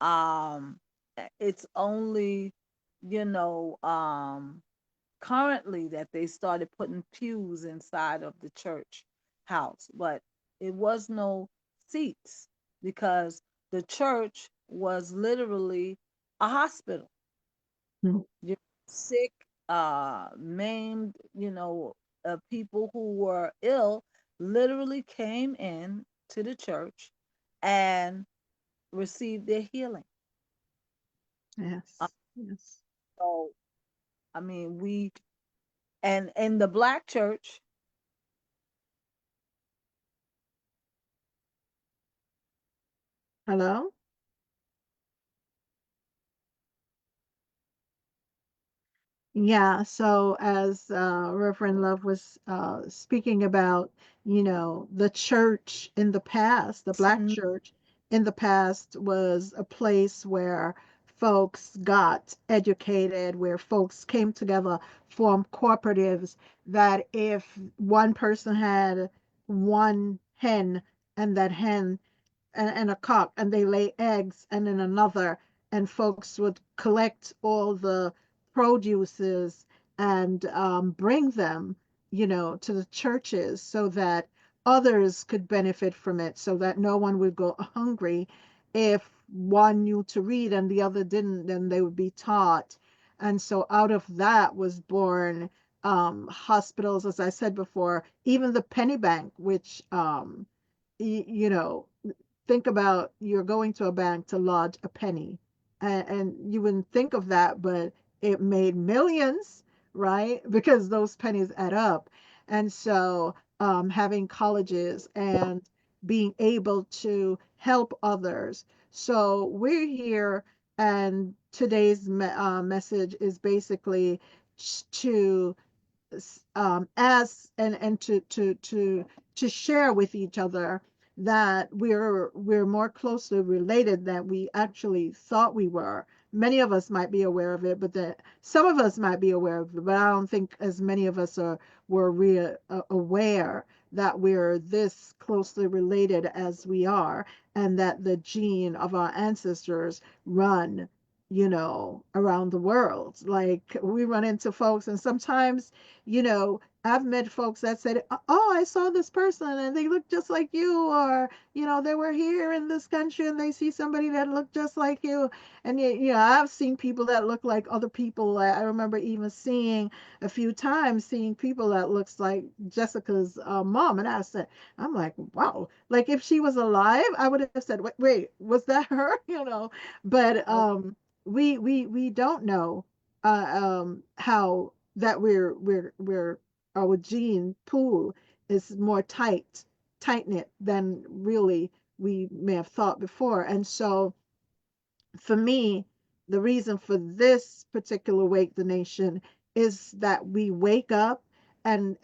Um, it's only, you know, currently that they started putting pews inside of the church house, but it was no seats because the church was literally a hospital. Mm. You're sick, maimed, people who were ill literally came in to the church and received their healing. Uh, Yes. Yes. so, I mean, and in the black church, Hello? Yeah, so as Reverend Love was speaking about, the church in the past, the black mhm, church in the past was a place where folks got educated, where folks came together, formed cooperatives, that if one person had one hen and that hen and a cock, and they lay eggs, and then another, and folks would collect all the produces and bring them, to the churches so that others could benefit from it, so that no one would go hungry. If one knew to read and the other didn't, then they would be taught. And so out of that was born hospitals, as I said before, even the penny bank, which you know, think about you're going to a bank to lodge a penny, and you wouldn't think of that, but it made millions, right? Because those pennies add up. And so having colleges and being able to help others. So we're here, and today's message is basically to as and to share with each other that we're more closely related than we actually thought we were. Many of us might be aware of it, but that some of us might be aware of it, but I don't think as many of us are were aware that we're this closely related as we are, and that the gene of our ancestors run, around the world. Like we run into folks, and sometimes, I've met folks that said, "Oh, I saw this person and they look just like you," or, they were here in this country and they see somebody that looked just like you. And, I've seen people that look like other people. I remember even seeing a few times seeing people that looks like Jessica's mom. And I'm like, wow. Like if she was alive, I would have said, wait, wait, was that her? But oh, we don't know how that we're our gene pool is more tight knit than really we may have thought before. And so for me, the reason for this particular Wake the Nation is that we wake up and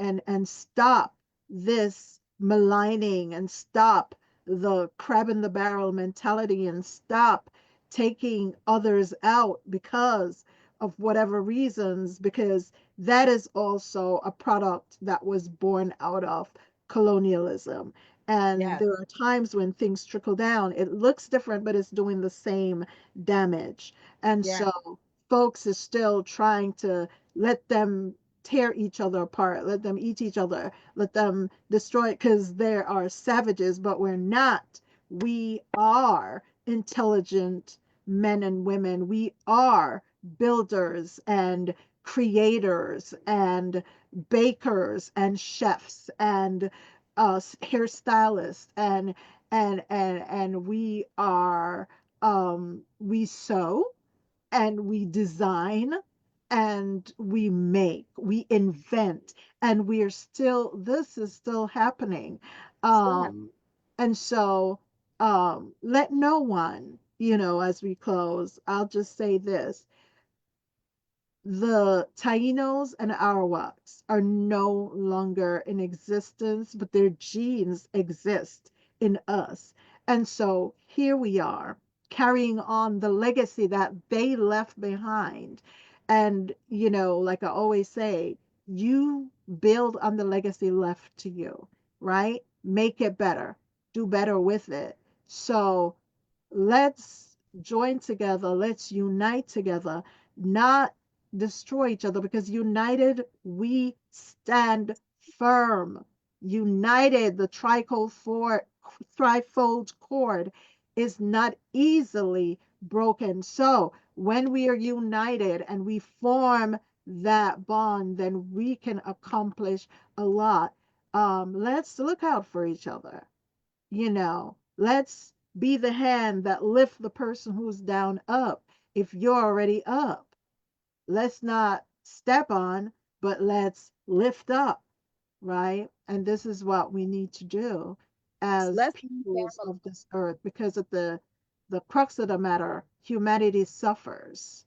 stop this maligning, and stop the crab in the barrel mentality, and stop taking others out because of whatever reasons, because that is also a product that was born out of colonialism. And yes, there are times when things trickle down. It looks different, but it's doing the same damage. And yes, so folks is still trying to let them tear each other apart, let them eat each other, let them destroy it, because there are savages, but we're not. We are intelligent men and women. We are builders and creators and bakers and chefs and hairstylists, and we are we sew and we design and we make, we invent, and we are still, this is still happening. Still have. Um, and so, let no one, as we close, I'll just say this: the Tainos and Arawaks are no longer in existence, but their genes exist in us. And so here we are, carrying on the legacy that they left behind. And, like I always say, you build on the legacy left to you, right? Make it better, do better with it. So let's join together, let's unite together, not destroy each other, because united we stand firm. United, the trifold cord is not easily broken. So when we are united and we form that bond, then we can accomplish a lot. Let's look out for each other. Let's be the hand that lift the person who's down up. If you're already up, let's not step on, but let's lift up, right? And this is what we need to do as Let's be peoples family. of this earth, because of the crux of the matter, humanity suffers.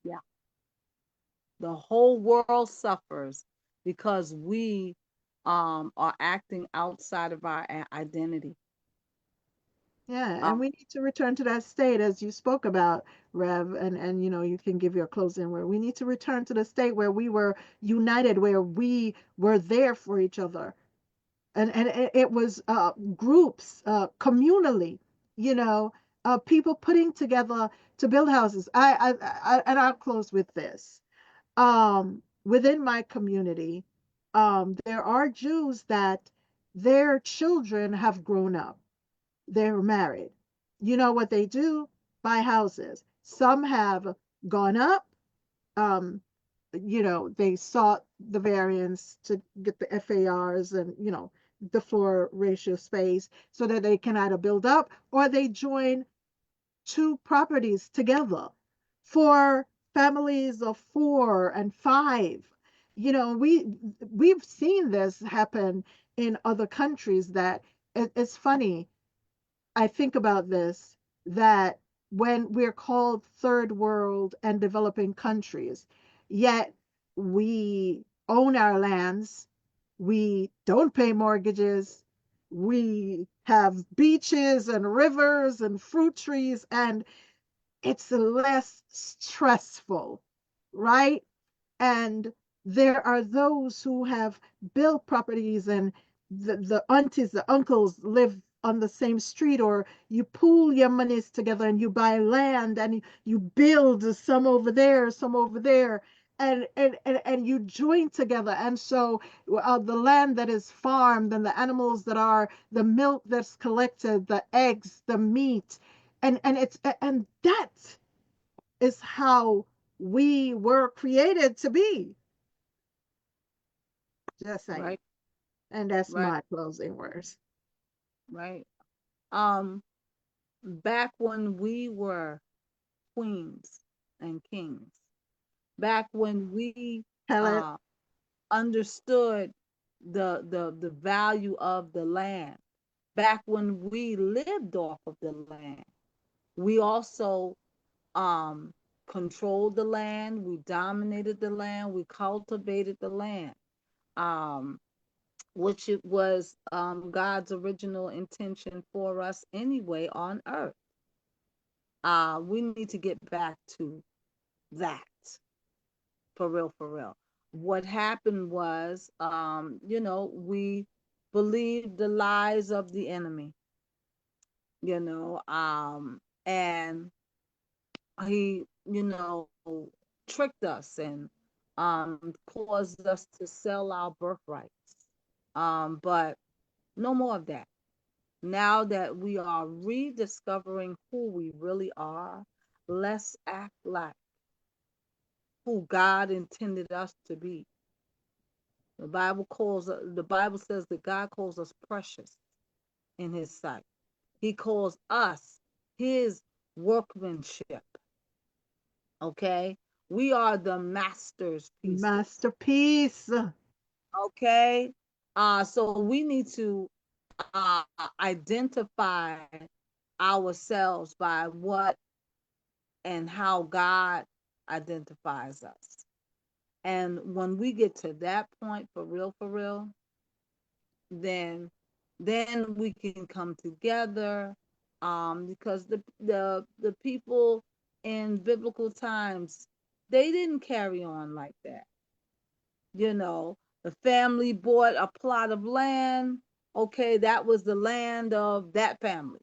Yeah. The whole world suffers because we are acting outside of our identity. Yeah, and Um, we need to return to that state as you spoke about, Rev, and you can give your closing word. We need to return to the state where we were united, where we were there for each other, and it was groups, communally, you know, people putting together to build houses. And I'll close with this. Within my community, there are Jews that their children have grown up, they're married. You know what they do? Buy houses. Some have gone up. Um, they sought the variance to get the FARs and, the floor ratio space so that they can either build up or they join two properties together for families of four and five. We've seen this happen in other countries that it's funny. I think about this, that when we're called third world and developing countries, yet we own our lands, we don't pay mortgages, we have beaches and rivers and fruit trees, and it's less stressful, right? And there are those who have built properties, and the aunties, the uncles live on the same street, or you pool your monies together and you buy land and you build some over there, some over there, and you join together. And so the land that is farmed and the animals that are the milk that's collected, the eggs, the meat, and that is how we were created to be. Just saying. right, And that's right, my closing words. right. Um, Back when we were queens and kings, back when we Helen, uh, understood the value of the land, back when we lived off of the land, we also um, controlled the land, we dominated the land, we cultivated the land, um, which it was God's original intention for us anyway on earth. We need to get back to that for real, for real. What happened was, we believed the lies of the enemy, and he, tricked us and caused us to sell our birthrights. But no more of that. Now that we are rediscovering who we really are, let's act like who God intended us to be. The Bible says that God calls us precious in his sight. He calls us his workmanship. Okay, we are the master's pieces. Masterpiece. Okay, so we need to identify ourselves by what and how God identifies us. And when we get to that point, for real, then we can come together, because the people in biblical times, they didn't carry on like that. You know, the family bought a plot of land. Okay, that was the land of that family.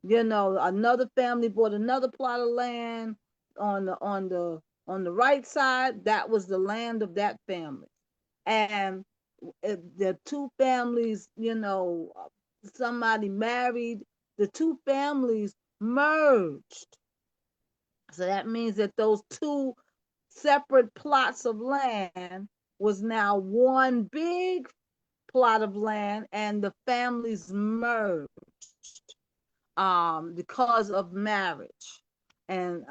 Another family bought another plot of land on the right side. That was the land of that family. And the two families, somebody married, the two families merged. So that means that those two separate plots of land was now one big plot of land, and the families merged, because of marriage and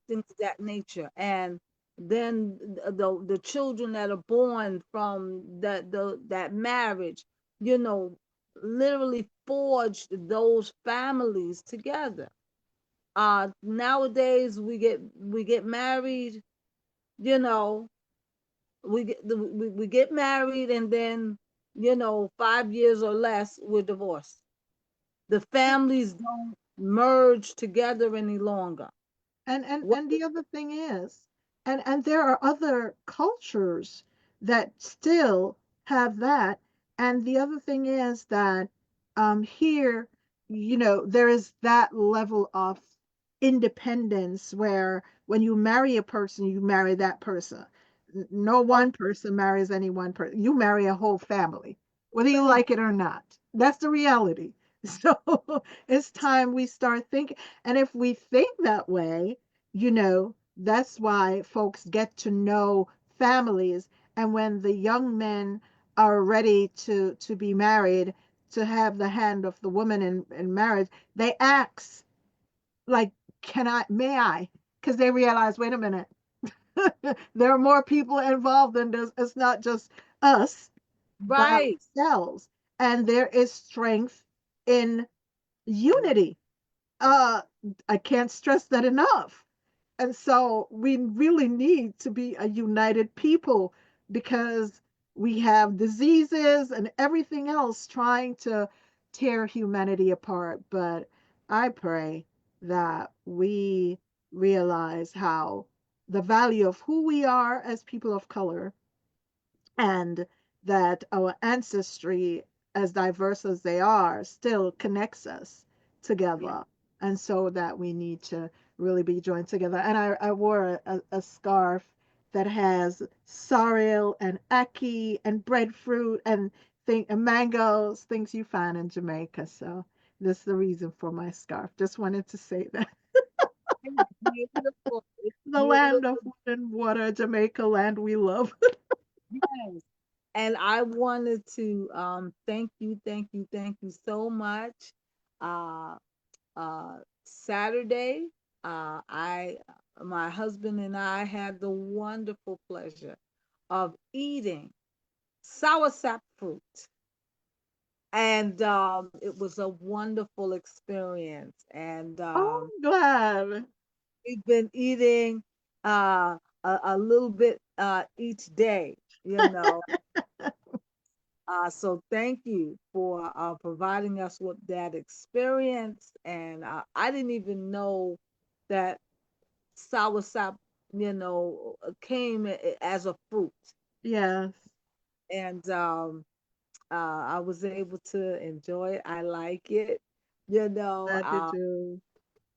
things of that nature. And then the children that are born from that marriage, you know, literally forged those families together. Nowadays we get married, you know, we get married, and then 5 years or less we're divorced. The families don't merge together any longer. What? And the other thing is, and there are other cultures that still have that. And the other thing is that here, there is that level of independence where when you marry a person, you marry that person. No Oh, one person marries any one person. You marry a whole family, whether you family. like it or not. That's the reality. So it's time we start thinking. And if we think that way, that's why folks get to know families. And when the young men are ready to be married, to have the hand of the woman in marriage, they ask, like, may I? Because they realize, wait a minute, there are more people involved than this. It's not just us by Right. ourselves. And there is strength in unity. Uh, I can't stress that enough. And so we really need to be a united people because we have diseases and everything else trying to tear humanity apart. But I pray that we realize how the value of who we are as people of color, and that our ancestry, as diverse as they are, still connects us Yeah. together. And so that we need to really be joined together. And I wore a scarf that has sorrel and ackee and breadfruit and mangoes, things you find in Jamaica. So that's the reason for my scarf. Just wanted to say that. It's beautiful. It's The land beautiful. of wood and water, Jamaica land we love. Yes. And I wanted to thank you, thank you so much. Uh Saturday, I my husband and I had the wonderful pleasure of eating soursop fruit. And it was a wonderful experience. And Oh, I'm glad. we've been eating a little bit each day, you know. So thank you for providing us with that experience. And I didn't even know that soursop, came as a fruit. Yes, And I was able to enjoy it. I like it, you know. glad to do.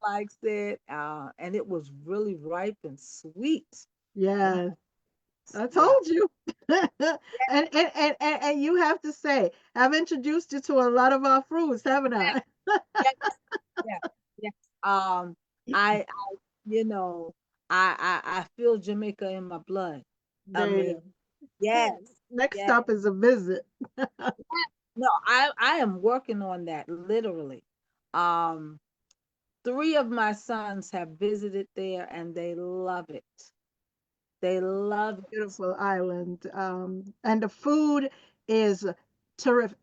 Likes it, and it was really ripe and sweet. Yes, Yes, I yeah, told you. And you have to say, I've introduced you to a lot of our fruits, haven't I? yes, yes, yes. I you know, I feel Jamaica in my blood. I There mean, you yes, go. Next yes. stop is a visit. No, I am working on that literally. Um, Three of my sons have visited there and they love it. They love it. Beautiful island. And the food is terrific.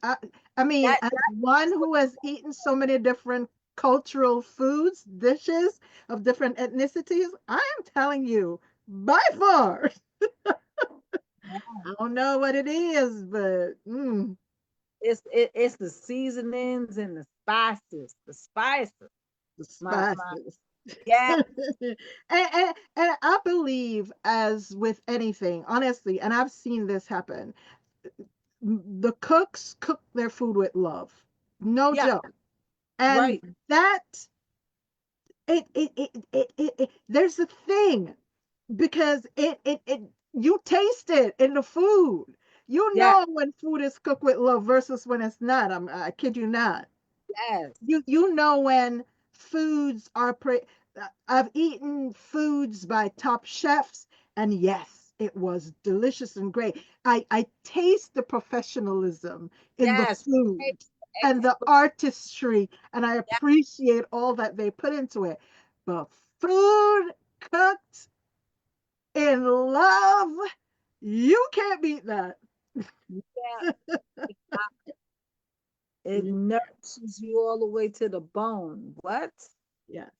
I mean, That as one that's what who has eaten so many different cultural foods, dishes of different ethnicities, I am telling you, by far, I don't know what it is, but it's the seasonings and the spices. The spices. the My spices. yeah, And I believe, as with anything, honestly, and I've seen this happen, the cooks cook their food with love. No yeah, joke. And right. that there's a thing, because it you taste it in the food. You Yeah, know when food is cooked with love versus when it's not. I kid you not. yes, You know when foods are I've eaten foods by top chefs, and yes, it was delicious and great. I taste the professionalism in the yes. food and the Expert. artistry, and I Yeah, appreciate all that they put into it. But food cooked in love, you can't beat that. yeah. It You- nourishes you all the way to the bone. What? yes,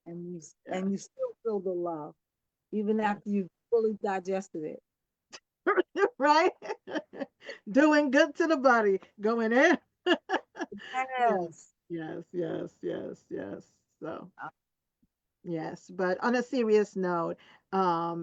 And yes, you still feel the love even yes. after you fully digested it. Right? Doing good to the body, going in. Yes, Yes. yes, yes, yes, yes. So, Uh, yes, but on a serious note,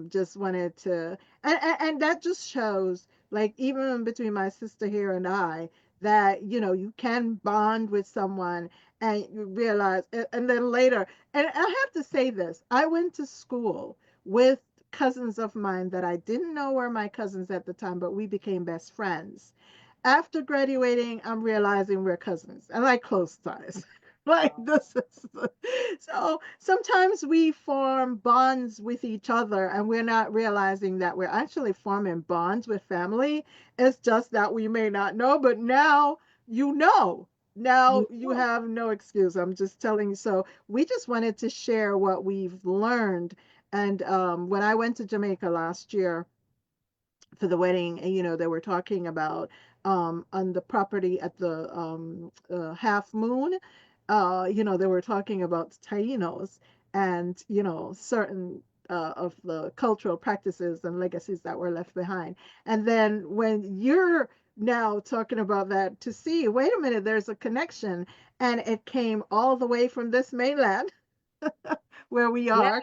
just wanted to, and that just shows, like, even between my sister here and I, that you can bond with someone, and you realize, and then later, and I have to say this, I went to school with cousins of mine that I didn't know were my cousins at the time, but we became best friends. After graduating, I'm realizing we're cousins and like close ties. Like this is so sometimes we form bonds with each other and we're not realizing that we're actually forming bonds with family. It's just that we may not know, but now you know. you Now you know. have no excuse. I'm just telling you. So we just wanted to share what we've learned. And when I went to Jamaica last year, for the wedding, and they were talking about on the property at the half moon. They were talking about Tainos, and certain of the cultural practices and legacies that were left behind. And then when you're now talking about that, to see, wait a minute, there's a connection, and it came all the way from this mainland where we Yeah, are,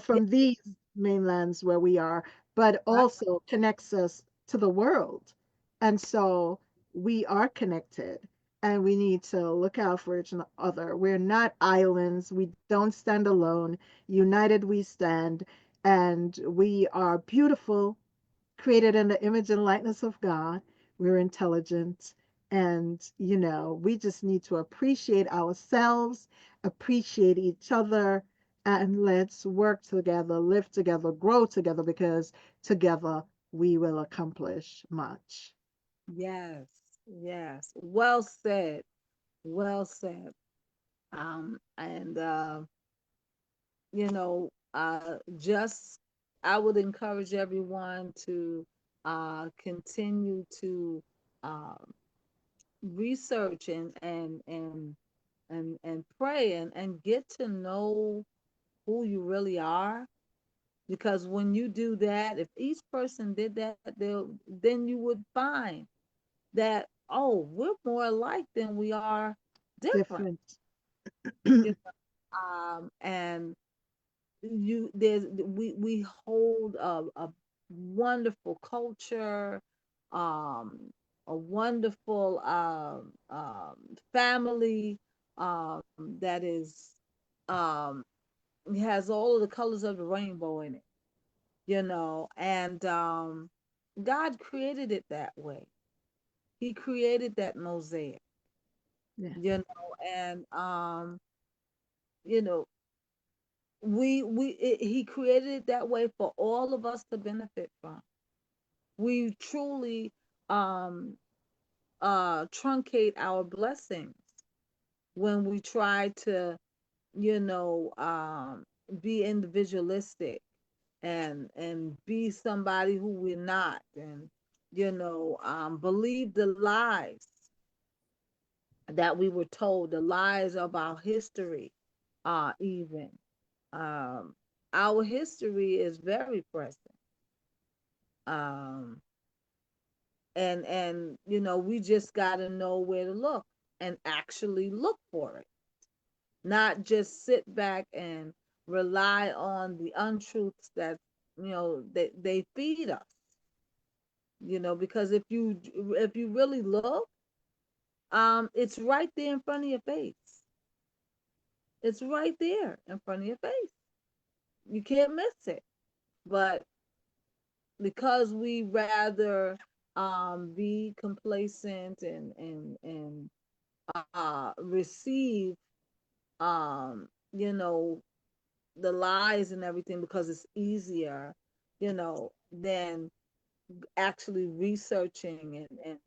yeah, from these mainlands where we are, but right. also connects us to the world. And so we are connected, and we need to look out for each other. We're not islands. We don't stand alone. United we stand, and we are beautiful, created in the image and likeness of God. We're intelligent. And, we just need to appreciate ourselves, appreciate each other, and let's work together, live together, grow together, because together we will accomplish much. Yes, yes. Well said. Well said. And just I would encourage everyone to continue to um, research and pray and get to know who you really are. Because when you do that, if each person did that, then you would find that, oh, we're more alike than we are different. Different. You and we hold a wonderful culture, um, a wonderful family that is um, has all of the colors of the rainbow in it, and God created it that way. He created that mosaic, Yeah. and you know, he created it that way for all of us to benefit from. We truly um truncate our blessings when we try to you know, be individualistic and be somebody who we're not, and believe the lies that we were told, the lies of our history, even um, our history is very present, um, and we just got to know where to look and actually look for it, not just sit back and rely on the untruths that they feed us, because if you really look, it's right there in front of your face. It's right there in front of your face. You can't miss it. But because we rather be complacent and receive um you know the lies and everything because it's easier, than actually researching and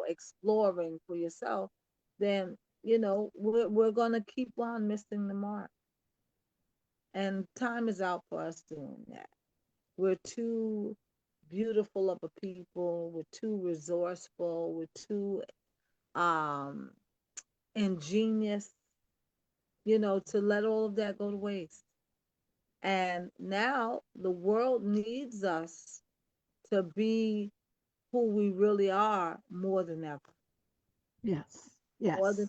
exploring for yourself, then we're gonna keep on missing the mark. And time is out for us doing that. We're too beautiful of a people. We're too resourceful. We're too um, ingenious, to let all of that go to waste. And now the world needs us to be who we really are more than ever. Yes. More than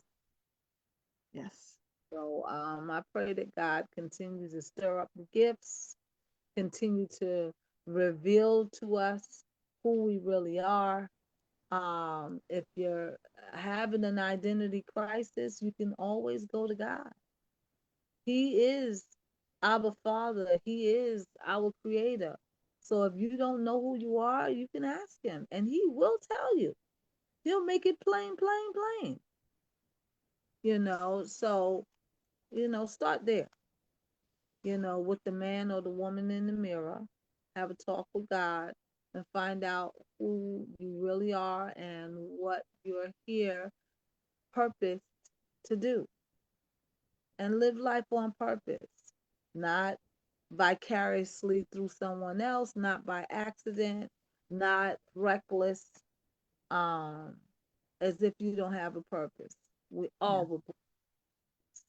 Yes. Yes. so. I pray that God continues to stir up the gifts, continue to reveal to us who we really are. If you're having an identity crisis, you can always go to God. He is our Father, He is our Creator. So if you don't know who you are, you can ask Him and He will tell you. He'll make it plain, plain, plain. So, start there, with the man or the woman in the mirror. Have a talk with God and find out who you really are and what you're here purpose to do, and live life on purpose, not vicariously through someone else, not by accident, not reckless, um, as if you don't have a purpose. We Yeah. all were born.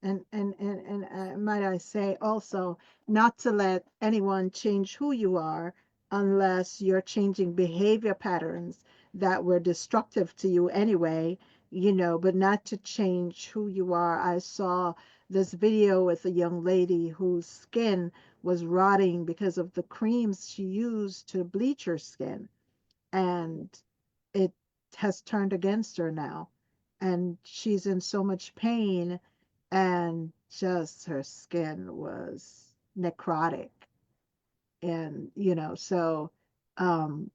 And might I say also, not to let anyone change who you are unless you're changing behavior patterns that were destructive to you anyway, but not to change who you are. I saw this video with a young lady whose skin was rotting because of the creams she used to bleach her skin, and it has turned against her now, and she's in so much pain, and just her skin was necrotic. And so um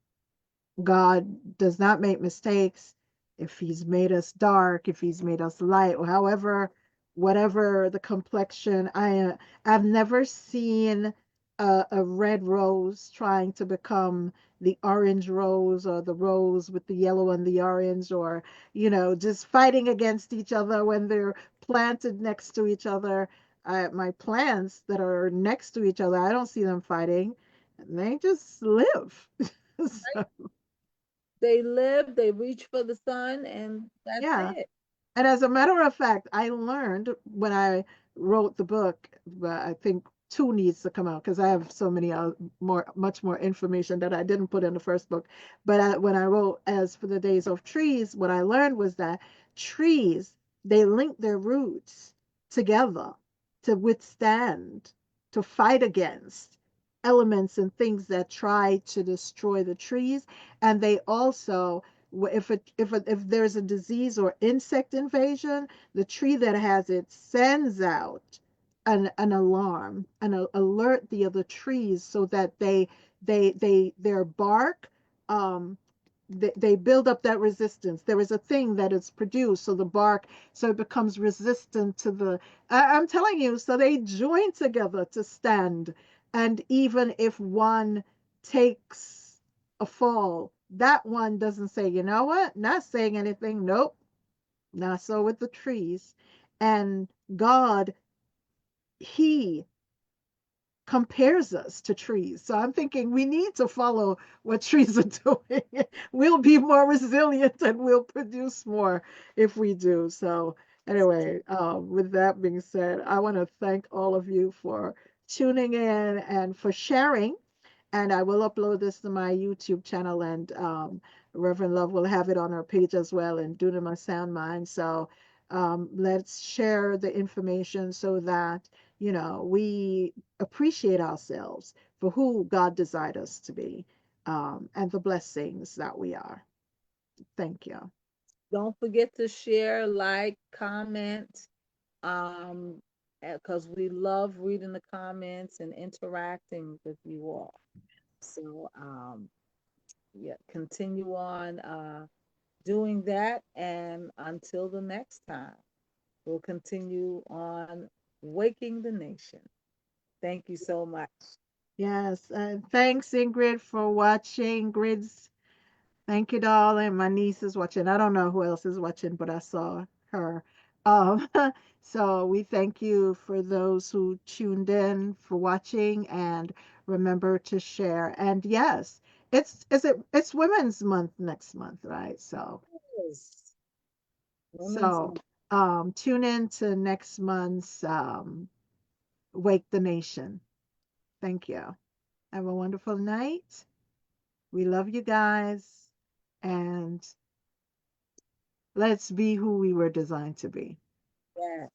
God does not make mistakes. If he's made us dark, if he's made us light, or however, whatever the complexion, I've never seen a red rose trying to become the orange rose, or the rose with the yellow and the orange, or just fighting against each other when they're planted next to each other. My plants that are next to each other, I don't see them fighting. They just live. So, They live, they reach for the sun, and that's yeah. it. And as a matter of fact, I learned when I wrote the book, but I think two needs to come out because I have so many much more information that I didn't put in the first book. But when I wrote As for the Days of Trees, what I learned was that trees, they link their roots together to withstand, to fight against elements and things that try to destroy the trees. And they also, if there's a disease or insect invasion, the tree that has it sends out an alarm, an alert the other trees, so that their bark, um they build up that resistance. There is a thing that is produced, so the bark, so it becomes resistant to the, I'm telling you, so they join together to stand. And even if one takes a fall, that one doesn't say, you know what, not saying anything. Nope, not so with the trees. And God he compares us to trees. So I'm thinking we need to follow what trees are doing. We'll be more resilient and we'll produce more if we do. So anyway, with that being said, I want to thank all of you for tuning in and for sharing, and I will upload this to my YouTube channel, and Reverend Love will have it on her page as well, and Dunamis Sound Mind. So let's share the information so that we appreciate ourselves for who God designed us to be, and the blessings that we are. Thank you. Don't forget to share, like, comment, um, because we love reading the comments and interacting with you all. So, yeah, continue on doing that. And until the next time, we'll continue on waking the nation. Thank you so much. Yes, and thanks Ingrid for watching. Ingrid's Thank you, darling. My niece is watching. I don't know who else is watching, but I saw her. Um, so we thank you for those who tuned in for watching, and remember to share. And yes, it's Women's Month next month, right? So Yes. Women's so Month. tune in to next month's Wake the Nation. Thank you. Have a wonderful night. We love you guys, and let's be who we were designed to be. Yeah.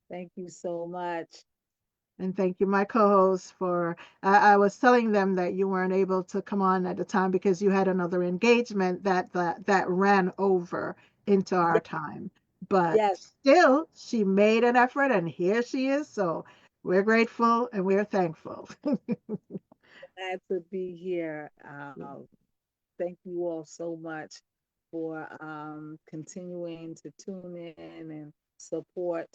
Thank you so much. And thank you, my co-host, for I was telling them that you weren't able to come on at the time because you had another engagement that ran over into our time. But Yes, still, she made an effort, and here she is. So we're grateful and we're thankful. glad to be here. Thank you all so much for continuing to tune in and support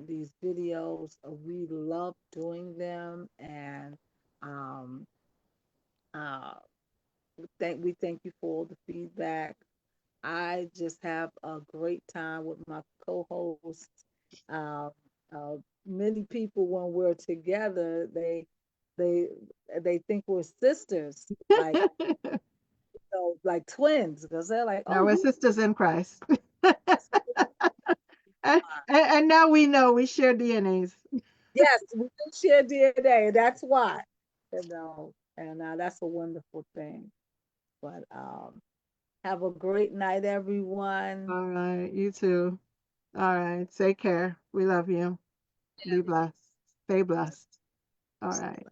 these videos. We love doing them, and um, uh, we thank you for all the feedback. I just have a great time with my co-host. Uh, uh, Many people, when we're together, they they think we're sisters, like like twins, because they're like, "Oh, Now we're you." sisters in Christ. And now we know we share DNAs. Yes, we do share DNA. That's why, and that's a wonderful thing. But have a great night, everyone. All right, you too. All right, take care. We love you. Be blessed. Stay blessed. All right.